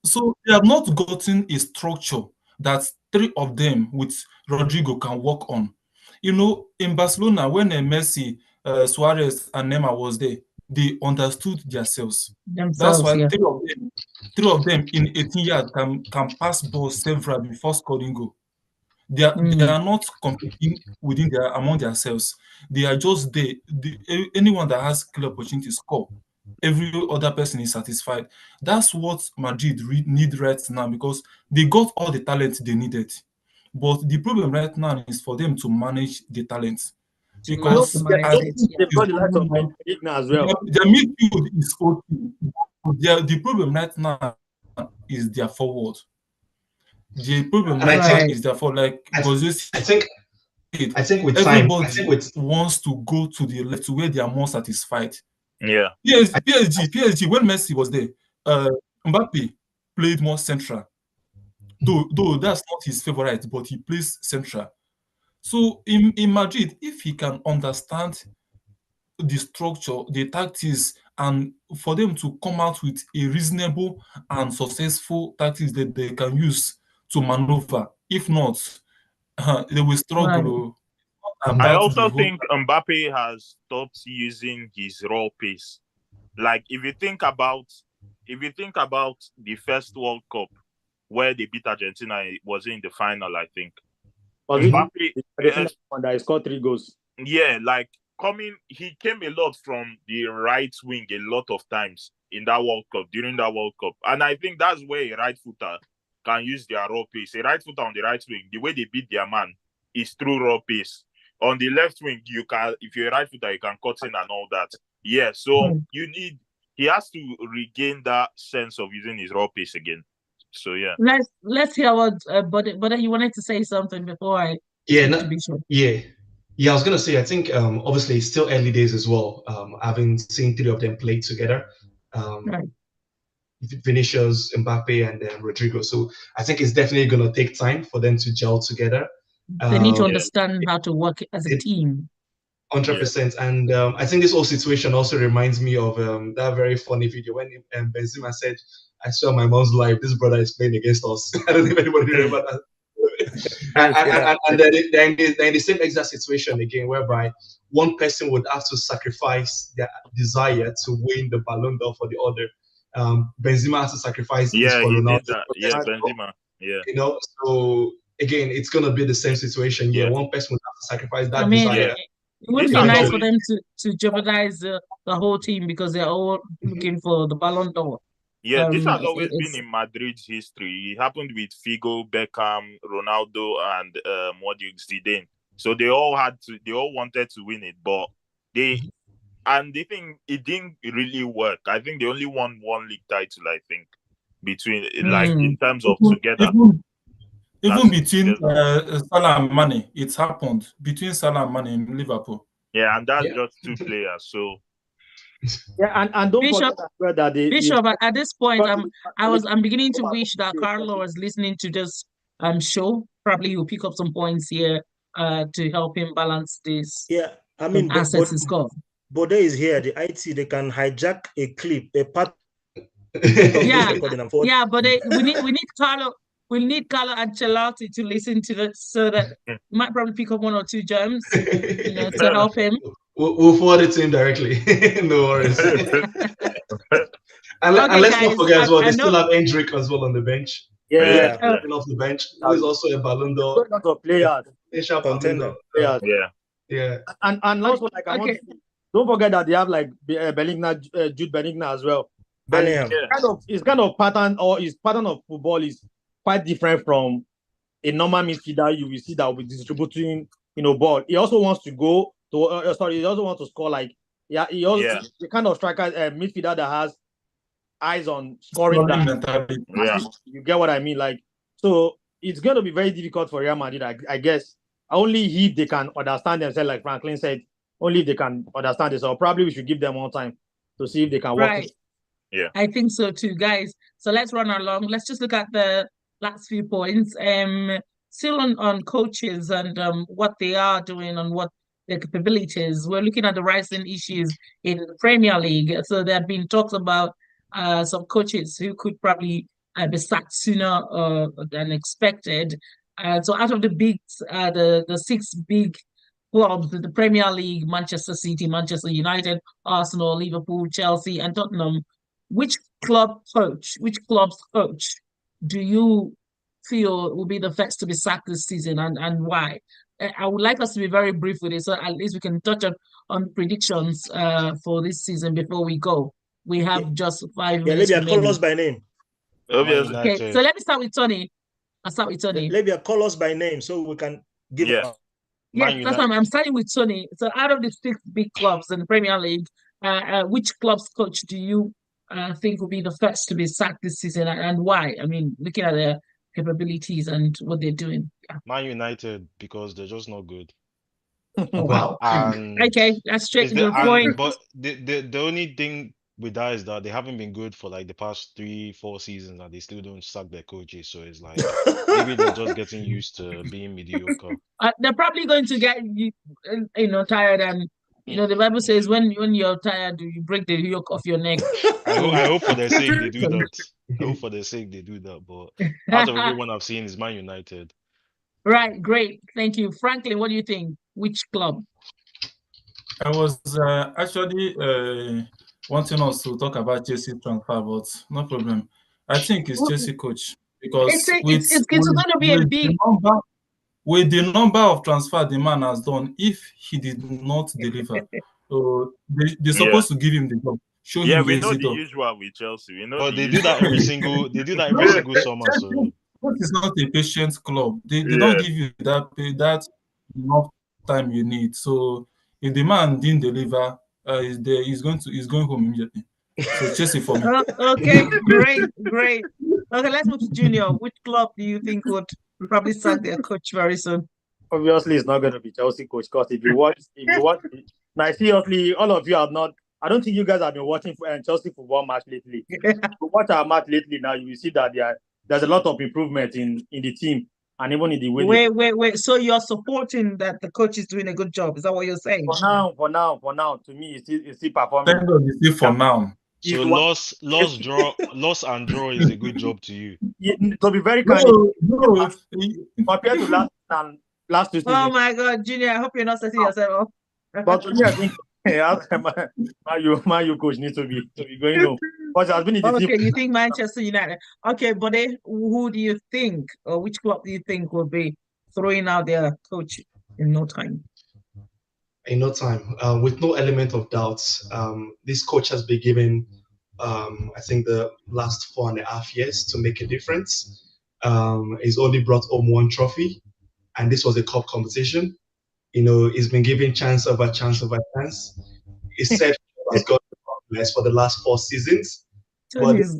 So they have not gotten a structure that three of them with Rodrigo can work on. You know, in Barcelona, when Messi, Suarez, and Neymar was there, they understood themselves. That's why three of them in 18 years can pass balls several before scoring goal. They are not competing among themselves. They are just there. Anyone that has clear opportunity to score, every other person is satisfied. That's what Madrid need right now, because they got all the talent they needed. But the problem right now is for them to manage the talent. Because they've got the light of as well. Their midfield is okay. The problem right now is their forward. The problem right now is their forward. Like I think with everybody time, wants to go to the left, to where they are more satisfied. Yeah. PSG. When Messi was there, Mbappe played more central. Though that's not his favorite, but he plays central. So in Madrid, if he can understand the structure, the tactics, and for them to come out with a reasonable and successful tactics that they can use to maneuver. If not, they will struggle. Right. I also think Mbappe has stopped using his raw pace. Like if you think about the first World Cup where they beat Argentina, it was in the final, I think. Mbappe that scored 3 goals. Yeah, like he came a lot from the right wing a lot of times in that World Cup, during that World Cup. And I think that's where a right footer can use their raw pace. A right footer on the right wing, the way they beat their man is through raw pace. On the left wing, you can, if you're a right footer, you can cut in and all that. Yeah, so he has to regain that sense of using his raw pace again. So yeah. Let's hear what but you wanted to say something before I I was gonna say, I think obviously it's still early days as well. Having seen 3 of them play together. Vinicius, Mbappe, and Rodrigo. So I think it's definitely gonna take time for them to gel together. They need to understand how to work as a team. 100%. And I think this whole situation also reminds me of that very funny video when Benzema said, "I saw my mom's life. This brother is playing against us." I don't know if anybody remember that. And then in the same exact situation again, whereby one person would have to sacrifice their desire to win the Ballon d'Or for the other. Benzema has to sacrifice this for Ronaldo. Benzema. Yeah. You know, so again, it's gonna be the same situation. Yeah, one person would have to sacrifice that desire. It wouldn't be nice for them to jeopardize the whole team because they're all looking for the Ballon d'Or. Yeah, this has always been in Madrid's history. It happened with Figo, Beckham, Ronaldo, and Zidane. So they all wanted to win it, but they think it didn't really work. I think they only won 1 league title, I think, between like in terms of together. Even between Salah and Mane, it happened between Salah and Mane in Liverpool. Yeah, and that's Yeah. just 2 players. So Yeah, and don't Bishop, forget as well that Bishop, at this point, I'm beginning to Probably- wish that Carlo was listening to this show. Probably he'll pick up some points here to help him balance this. Yeah, I mean, assets is gone. Bode is here. The IT, they can hijack a clip, a part of Yeah, this recording and forward. yeah, but we need Carlo. We need Carlo Ancelotti to listen to this so that he might probably pick up 1 or 2 gems, to help him. We'll forward it to him directly. No worries. And Okay, let's not guys, forget as well, I they know- still have Hendrick as well on the bench. Yeah. Coming off the bench, who is also a Ballon d'Or. A lot of players. Asian Contender. Ballon d'Or. Players. Yeah. And also, like, I want Okay. to, don't forget that they have like Bellingham, Jude Bellingham as well. Bellingham. Yeah. His pattern of football is quite different from a normal midfielder you will see that will be distributing, ball. He also wants to go to. He also wants to score. Like, he also the kind of striker, midfielder that has eyes on scoring. mentality. Yeah. You get what I mean? Like, so it's going to be very difficult for Real Madrid, I guess. Only if they can understand themselves, like Franklin said. Only if they can understand this, or probably we should give them more time to see if they can work. Right. Yeah. I think so too, guys. So let's run along. Let's just look at the last few points. Still on coaches and what they are doing and what their capabilities. We're looking at the rising issues in the Premier League. So there have been talks about some coaches who could probably be sacked sooner than expected. So out of the big, the 6 big clubs in the Premier League, Manchester City, Manchester United, Arsenal, Liverpool, Chelsea, and Tottenham, which club's coach do you feel will be the first to be sacked this season, and why? I would like us to be very brief with it, so at least we can touch on predictions for this season before we go. We have just 5 minutes Libya, call remaining. us by name. Obviously. Okay, so let me start with Tony. I'll start with Tony. Libya, call us by name so we can give Yeah. Yes, that's why I'm starting with Tony. So out of the 6 big clubs in the Premier League, which club's coach do you think will be the first to be sacked this season, and why? I mean, looking at their capabilities and what they're doing. Man United, because they're just not good. Oh, wow. And Okay, that's straight is to the point. but the only thing with that is that they haven't been good for like the past 3-4 seasons, and they still don't sack their coaches. So it's like maybe they're just getting used to being mediocre. They're probably going to get tired, and the Bible says when you're tired, you break the yoke off your neck. I hope for their sake they do that. I hope for their sake they do that. But out of everyone I've seen is Man United. Right, great, thank you, Franklin. What do you think? Which club? I was actually wanting us to talk about Chelsea transfer, but no problem. I think it's Chelsea coach because it's going to be a big. With the number of transfer the man has done, if he did not deliver, so they're supposed to give him the job. Show him we know the usual with Chelsea. We know but they do that every single summer. So it's not a patient club. They don't give you that enough time you need. So if the man didn't deliver, he's going home immediately. So Chelsea for me. Okay, great. Okay, let's move to Junior. Which club do you think would probably sack their coach very soon? Obviously, it's not going to be Chelsea coach, because if you watch, now seriously, all of you have not. I don't think you guys have been watching Chelsea football match lately. If you watch our match lately now, you will see that there's a lot of improvement in the team and even in the way. Wait. So you're supporting that the coach is doing a good job? Is that what you're saying? For now, to me, it's still performing. Thank God, it's still for now. So loss and draw is a good job to you. To be very candid, no. Compared to last 2 seasons. Oh my God, Junior! I hope you're not setting yourself up. But to me, I think my coach needs to be going home. Because it has been in the Okay, team. you think Manchester United? Okay, but who do you think, or which club do you think will be throwing out their coach in no time? In no time, with no element of doubt, this coach has been given, I think, the last 4.5 years to make a difference. He's only brought home 1 trophy, and this was a cup competition. He's been given chance over chance. He said has got less for the last 4 seasons. Tony's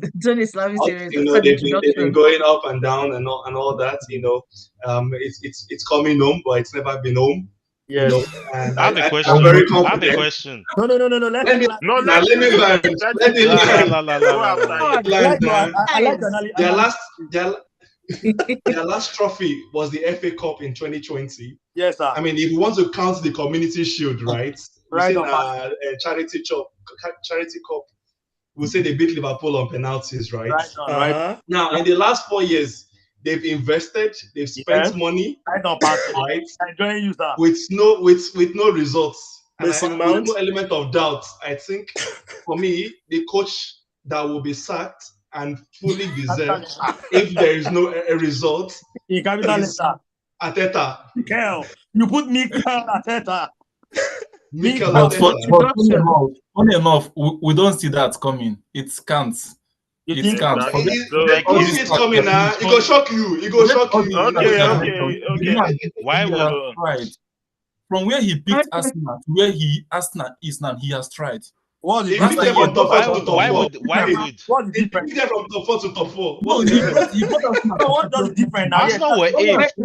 loving serious. They've been going up and down and all that. It's coming home, but it's never been home. You know, Yes. and I have a I'm question. very I have a confident. question. No. Let Let me him No, now. let Let me him land. finish. Let Let him me La finish. la land. la la la Go la la after la. him. God, I like Land. your I like guys. your Their analysis. their last trophy was the FA Cup in 2020. Yes, sir. I mean, if you want to count the Community Shield, right? We Right say on, a charity cup. We say they beat Liverpool on penalties, right? Right on, right. Now, in the last 4 years, they've invested, they've spent Yes. money, Right on, Pastor. right? I'm enjoying you, sir. With no results. And Mason with Mount. no element of doubt. I think for me, the coach that will be sacked and fully deserved if there is no a result In capital is letter. Ateta. Mikel. You put Mikel Arteta. Mikel But Arteta. funny enough, we don't see that coming. It can't. You It think can't. Exactly. Forget So They like, don't all see this it stuff coming that now. It go shock you. It go forget shock all you. this It stuff go okay, shock that you. okay, the okay. man Why he would has tried. From where he picked Arsenal to where Arsenal is now, he has tried. what's the He That's picked why them difference? from top why four to top why four. would What's the He difference? picked them from top four to top four. no, What's the difference? he brought Arsenal No, to what's just Champions the League. difference now? Yes, Arsenal were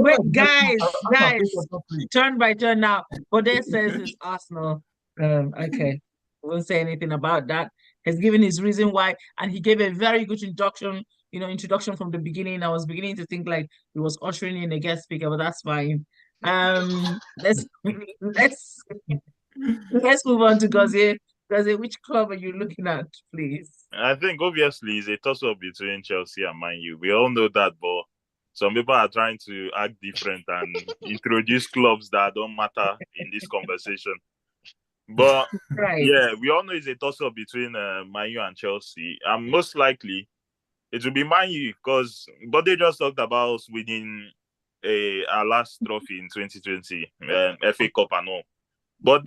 Wait, eighth? guys, turn by turn now. Bode says it's Arsenal. Okay. I won't say anything about that. He's given his reason why, and he gave a very good introduction from the beginning. I was beginning to think like he was ushering in a guest speaker, but that's fine. Let's let's let's move on to Gozie. Gozie, which club are you looking at, please? I think obviously it's a toss-up between Chelsea and Man U. We all know that, but some people are trying to act different and introduce clubs that don't matter in this conversation. But Right. yeah, we all know it's a toss-up between Man U and Chelsea. And most likely it will be Man U because but they just talked about us winning our last trophy in 2020, FA Cup and all. But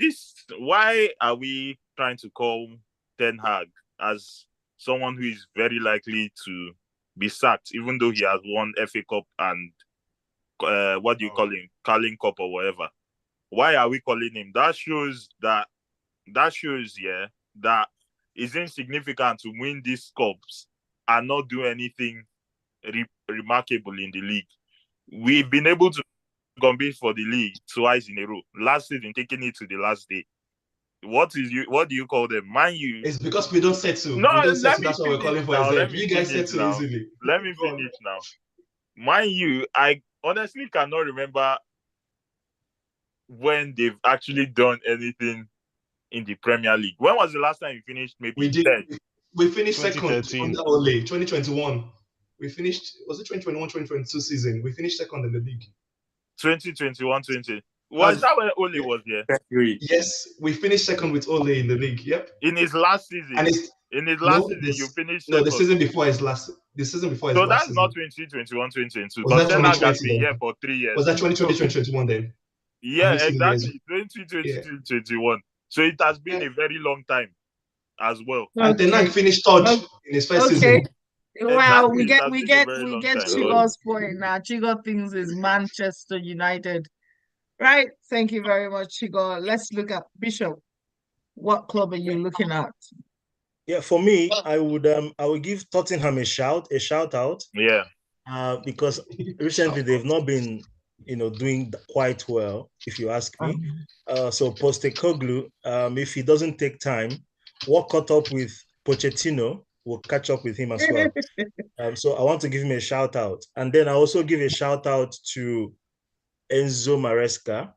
why are we trying to call Ten Hag as someone who is very likely to be sacked, even though he has won FA Cup and what do you call him, Carling Cup or whatever? Why are we calling him? That shows, that it's insignificant to win these cups and not do anything remarkable in the league. We've been able to compete for the league twice in a row. Last season, taking it to the last day. What do you call them? Man U. It's because we don't settle. No, We don't let settle. me That's what we're finish calling for. now. Is Let that me you guys finish settle now. easily. Let me finish now. Man U, I honestly cannot remember when they've actually done anything in the Premier League. When was the last time you finished? Maybe We did. 10. We finished second 2013. under Ole. 2021. We finished. Was it 2021, 2022 season? We finished second in the league. 2021, 20. Was that when Ole was here? Yes, we finished second with Ole in the league. Yep. In his last season. And it's In his last season, you finished no, second. the season before his last. The season before his So last that's season. not 2021, 2022. Was that Because Ten Hag has 2020 been then? here for 3 years. Was that 2020, 2021 then? Yeah, mixing the years. exactly. 2020, Yeah. 2021. So it has been a very long time as well. And Ten Hag finished third in his first season. Well, Exactly. we It get has we been a get very we long get time. Chigo's point now. Chigo thinks is Manchester United. Right. Thank you very much, Chigo. Let's look at Bishop. What club are you looking at? Yeah, for me, I would give Tottenham a shout out. Yeah. Because recently they've not been, doing quite well, if you ask me. So Postecoglou, if he doesn't take time, what caught up with Pochettino will catch up with him as well. So I want to give him a shout out, and then I also give a shout out to Enzo Maresca,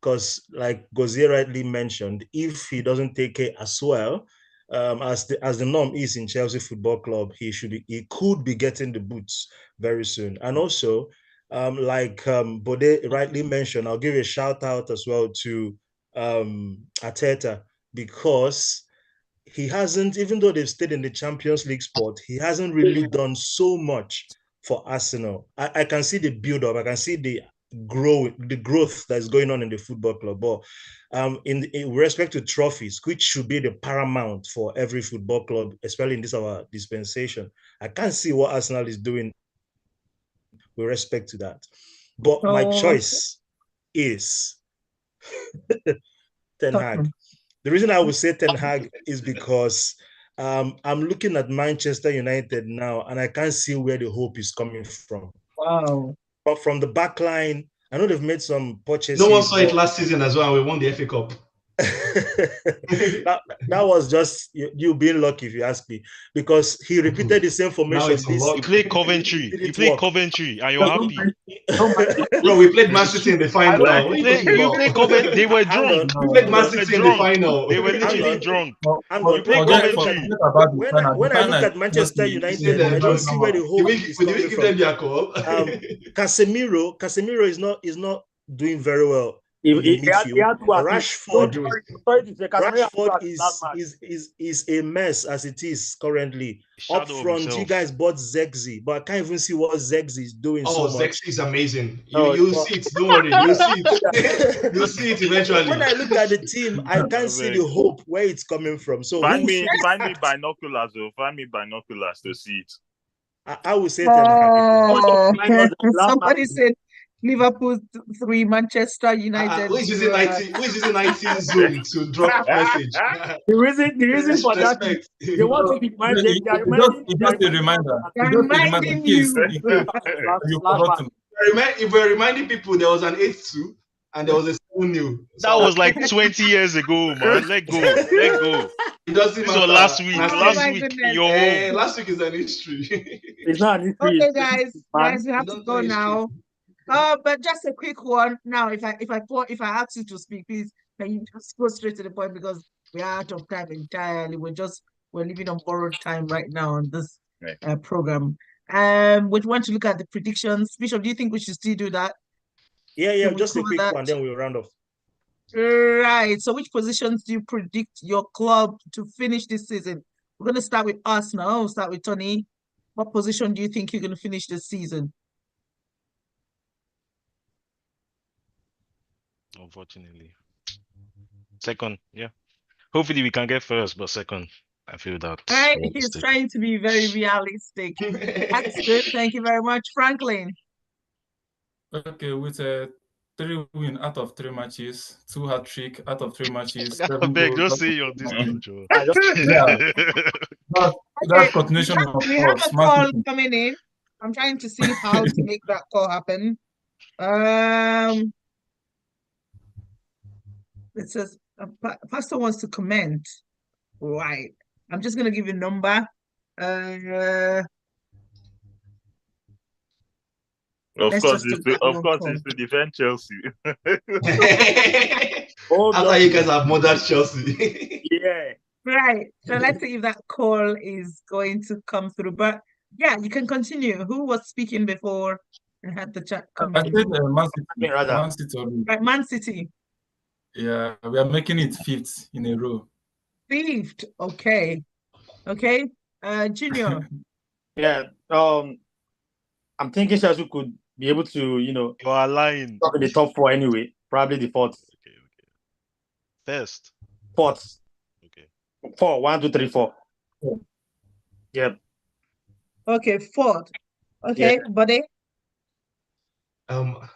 because like Gozie rightly mentioned, if he doesn't take care as well, as the norm is in Chelsea Football Club, he could be getting the boots very soon. And also, Bode rightly mentioned, I'll give a shout out as well to Arteta, because he hasn't, even though they've stayed in the Champions League spot, he hasn't really done so much for Arsenal. I can see the build-up, I can see the growth that's going on in the football club. But in respect to trophies, which should be the paramount for every football club, especially in this our dispensation, I can't see what Arsenal is doing with respect to that. But my choice is Ten Hag. The reason I would say Ten Hag is because I'm looking at Manchester United now, and I can't see where the hope is coming from. Wow. But from the back line, I know they've made some purchases. No one saw it last season as well, and we won the FA Cup. that was just you being lucky, if you ask me, because he repeated the same formation. You played Coventry. You played Coventry, and you're happy. Bro, we played Man City in the final. You played Coventry. They were drunk. We played Man City in the final. They were literally drunk. You played Coventry. When I look at Manchester United, I don't see where the hope is coming from. Casemiro is not doing very well. Rashford is a mess as it is currently. Up front, you guys bought Zexi, but I can't even see what Zexi is doing. Oh, Zexi is amazing. You'll see it. Don't worry. You'll see it. You'll see it eventually. When I look at the team, I can't see the hope where it's coming from. So find me binoculars, though. Find me binoculars to see it. I will say somebody said Liverpool 3, Manchester United. Who is using 19 Zoom to drop a message? The reason for that is they want to be reminded. Just a reminder. Reminding you. If we're reminding people, there was an 8-2 and there was a 7-0. That was like 20 years ago, man. Let go. It doesn't matter. Last week. Last week is an history. It's not an history. Okay, guys, we have to go now. But just a quick one. Now, if I ask you to speak, please, can you just go straight to the point, because we are out of time entirely. We're living on borrowed time right now on this program. We want to look at the predictions. Bishop, do you think we should still do that? Yeah, just a quick one, then we'll round off. Right. So which positions do you predict your club to finish this season? We're going to start with Arsenal. We'll start with Tony. What position do you think you're going to finish this season? Unfortunately. Second, yeah. Hopefully we can get first, but second, I feel that. Right. He's trying to be very realistic. That's good. Thank you very much. Franklin. Okay, with 3 wins out of 3 matches, 2 hat-trick out of 3 matches. I beg, just say your this team, Joe. That's continuation of we have a call coming in. I'm trying to see how to make that call happen. It says Pastor wants to comment. Right. I'm just gonna give you a number. Of course, it's to defend Chelsea. After you guys have murdered Chelsea. Yeah. Right. So let's see if that call is going to come through. But yeah, you can continue. Who was speaking before and had the chat come I said Man City. Right, Man City. Yeah, we are making it 5th in a row. 5th. Okay. Junior. Yeah. I'm thinking Chelsea could be able to, you are lying. Top in the top 4 anyway. Probably the 4th. Okay. First. 4th. Okay. 4. 1, 2, 3, 4. Yep. Okay, 4th. Okay, yeah. Buddy. I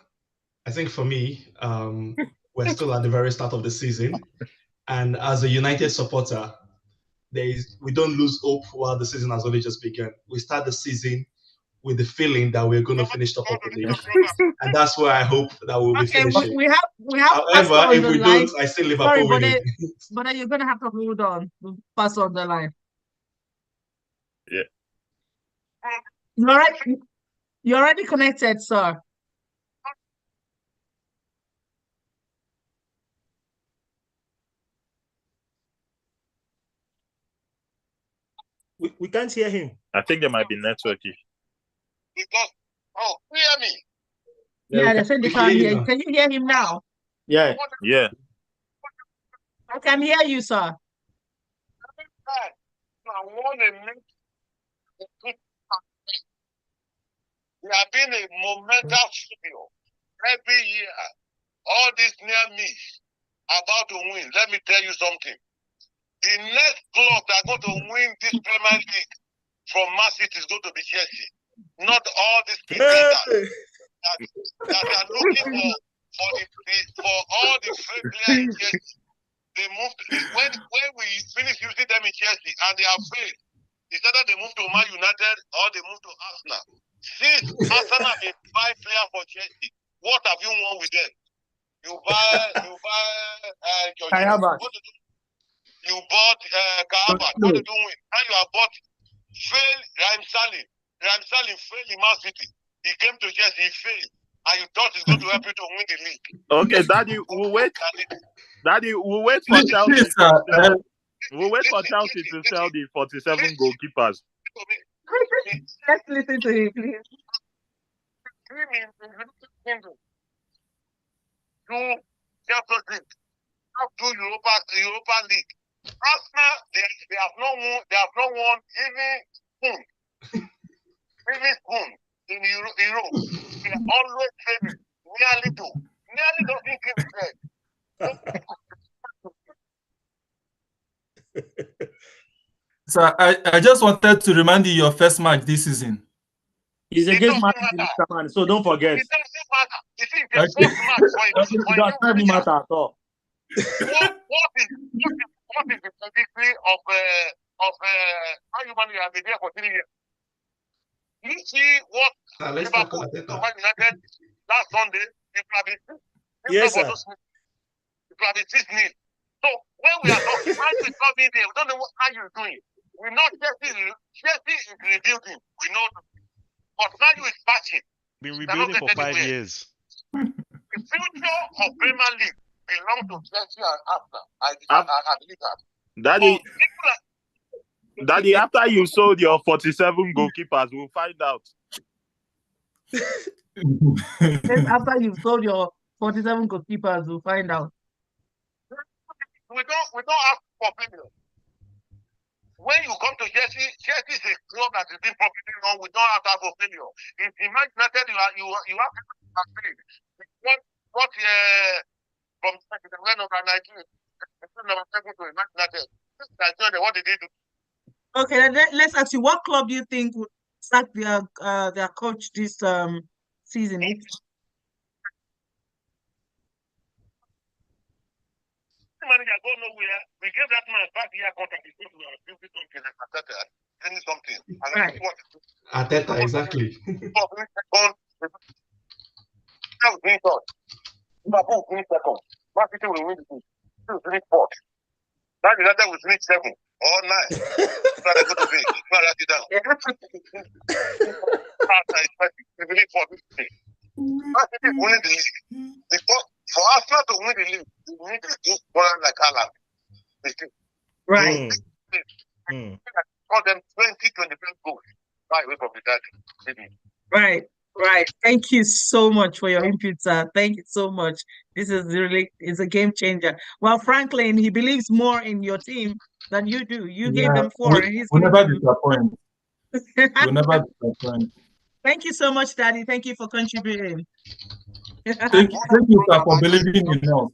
think for me, we're still at the very start of the season, and as a United supporter, we don't lose hope while the season has only just begun. We start the season with the feeling that we're going to finish top of the league, and that's where I hope that we'll be finishing. We have. However, if we don't, I still Liverpool winning. But you're going to have to hold on. We'll pass on the line. Yeah. You're already connected, sir. We can't hear him. I think there might be networky. Oh, hear me? Yeah, they said they can't hear you. Can you hear him now? Yeah. I can hear you, sir. We have been a momental studio every year. All this near me about to win. Let me tell you something. The next club that are going to win this Premier League from Man City is going to be Chelsea. Not all these pretenders that are looking for all the free players in Chelsea. They moved when we finish using them in Chelsea and they are failed. It's either they move to Man United or they move to Arsenal. Since Arsenal have been 5 players for Chelsea, What have you won with them? You buy your Kayaba. what did you bought Kaaba. What did you win? And you have bought fail Raheem Sterling. Raheem Sterling failed in Man City. He came to Chelsea, he failed. And you thought it's going to help you to win the league. Okay, Daddy, we'll wait. Daddy, we'll wait for Chelsea. We'll wait for Chelsea to sell the 47 goalkeepers. Let's listen to him, please. Do Champions League, do Europa League. Arsenal, they have not won even spoon in Europe. They are always training. Nearly doesn't give it back. So I just wanted to remind you your first match this season. It's against Man City, man, so don't forget. It doesn't matter. You see, the first match It doesn't matter at all. What is the trajectory of how you manage to be there for 3 years? You see what Let's talk Liverpool about to that. Man United last Sunday? It will be Yes, sir. it will be 6-0. So when we are talking, Man is not being there. We don't know how you're doing. We know Chelsea is rebuilding. We know, but Man is patching. Been rebuilding for 5 years. The future of Premier League belongs to Chelsea and Arsenal. I believe that. Daddy, after you sold your 47 goalkeepers, we'll find out. After you've sold your 47 goalkeepers, we'll find out. We don't ask for opinion. When you come to Chelsea is a club that has been profiting on. We don't have that for failure. In Man United, you have to succeed. What from the way number 19, number 7 to Man United. What did they do? Okay, let's ask you, what club do you think would sack their coach this season? Manager go nowhere. We gave that man back the year contract because we are building something. Right. Arteta, exactly. Liverpool finish second. Man City will win the league. Still finish fourth. Man United will finish 7 or 9. That's not going to be. Not write it down. We finish 4th. Man City is winning the league. Because for Arsenal to win the league, you need a good player like Haaland. Right. Call them 20-25 goals. Right away from the title. Right. Thank you so much for your input, sir. Thank you so much. This is it's a game changer. Well, Franklin, he believes more in your team than you do. You gave them 4, and he's We'll never giving disappoint. We'll never disappoint. Thank you so much, Daddy. Thank you for contributing. Thank you, sir, for believing in us.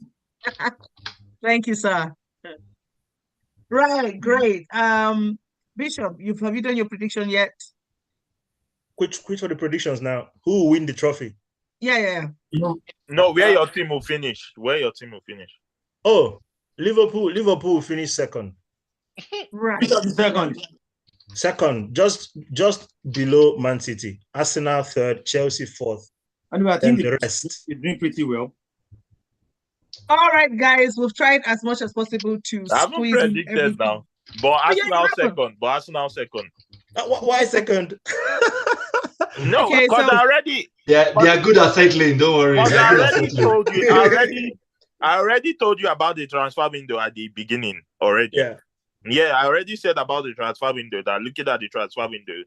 Thank you, sir. Right, great. Bishop, have you done your prediction yet? Which are the predictions now? Who will win the trophy? Yeah. No, where your team will finish. Oh, Liverpool will finish second. Right. Second, just below Man City. Arsenal third, Chelsea fourth. And I think the rest is doing pretty well. All right, guys, we've tried as much as possible to I haven't squeeze predicted everything. now. But Arsenal second. Why second? No, Okay, because so- I already. Yeah, they are good at settling. Don't worry. Because They are I good at already settling. told you. I already told you about the transfer window at the beginning already. Yeah, I already said about the transfer window that looking at the transfer window,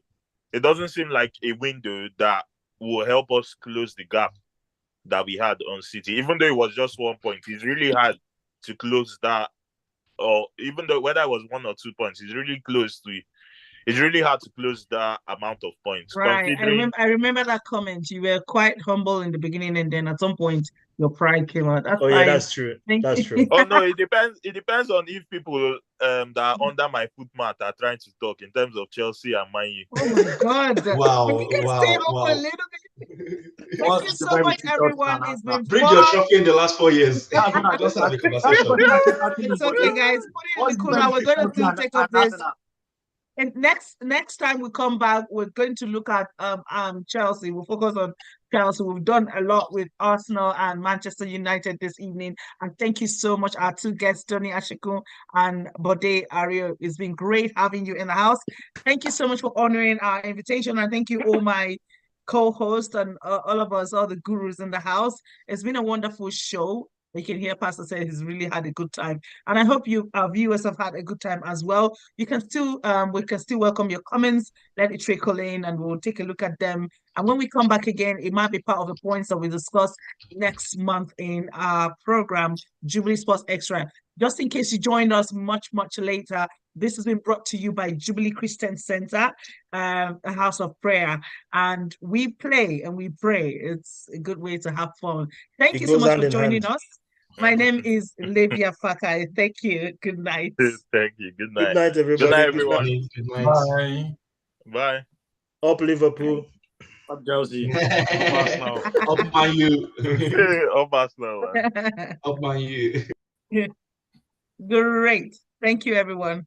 it doesn't seem like a window that will help us close the gap that we had on City. Even though it was just 1 point, it's really hard to close that. Or even though whether it was 1 or 2 points, it's really close to it. It's really hard to close that amount of points. Right. I remember that comment. You were quite humble in the beginning, and then at some point your pride came out. That's fine. That's true. That's true. Oh no, it depends. It depends on if people that are under my foot mat are trying to talk in terms of Chelsea and Man U. Oh my God! Wow, Can you guys wow, stay up wow. a little bit? Thank you so much, everyone. It's been Bring fun. your trophy in the last 4 years. Just have a conversation. It's okay, guys. Put it in the cooler. We're going to take up this. And next time we come back, we're going to look at Chelsea. We'll focus on Chelsea. We've done a lot with Arsenal and Manchester United this evening. And thank you so much, our two guests, Tony Ashikun and Bode Ario. It's been great having you in the house. Thank you so much for honoring our invitation. And thank you all my co-hosts and all of us, all the gurus in the house. It's been a wonderful show. You can hear Pastor say he's really had a good time, and I hope you, our viewers, have had a good time as well. You can still, we can still welcome your comments. Let it trickle in, and we'll take a look at them. And when we come back again, it might be part of the points that we discuss next month in our program, Jubilee Sports Extra. Just in case you joined us much later, this has been brought to you by Jubilee Christian Center, a house of prayer, and we play and we pray. It's a good way to have fun. Thank you so much for joining us. My name is Labia Fakai. Thank you. Good night. Thank you. Good night. Good night, everybody. Good night, everyone. Good night. Bye. Bye. Up Liverpool. Up Chelsea. Up Arsenal. Up Man U. Up Arsenal, man. Up Man U. Great. Thank you, everyone.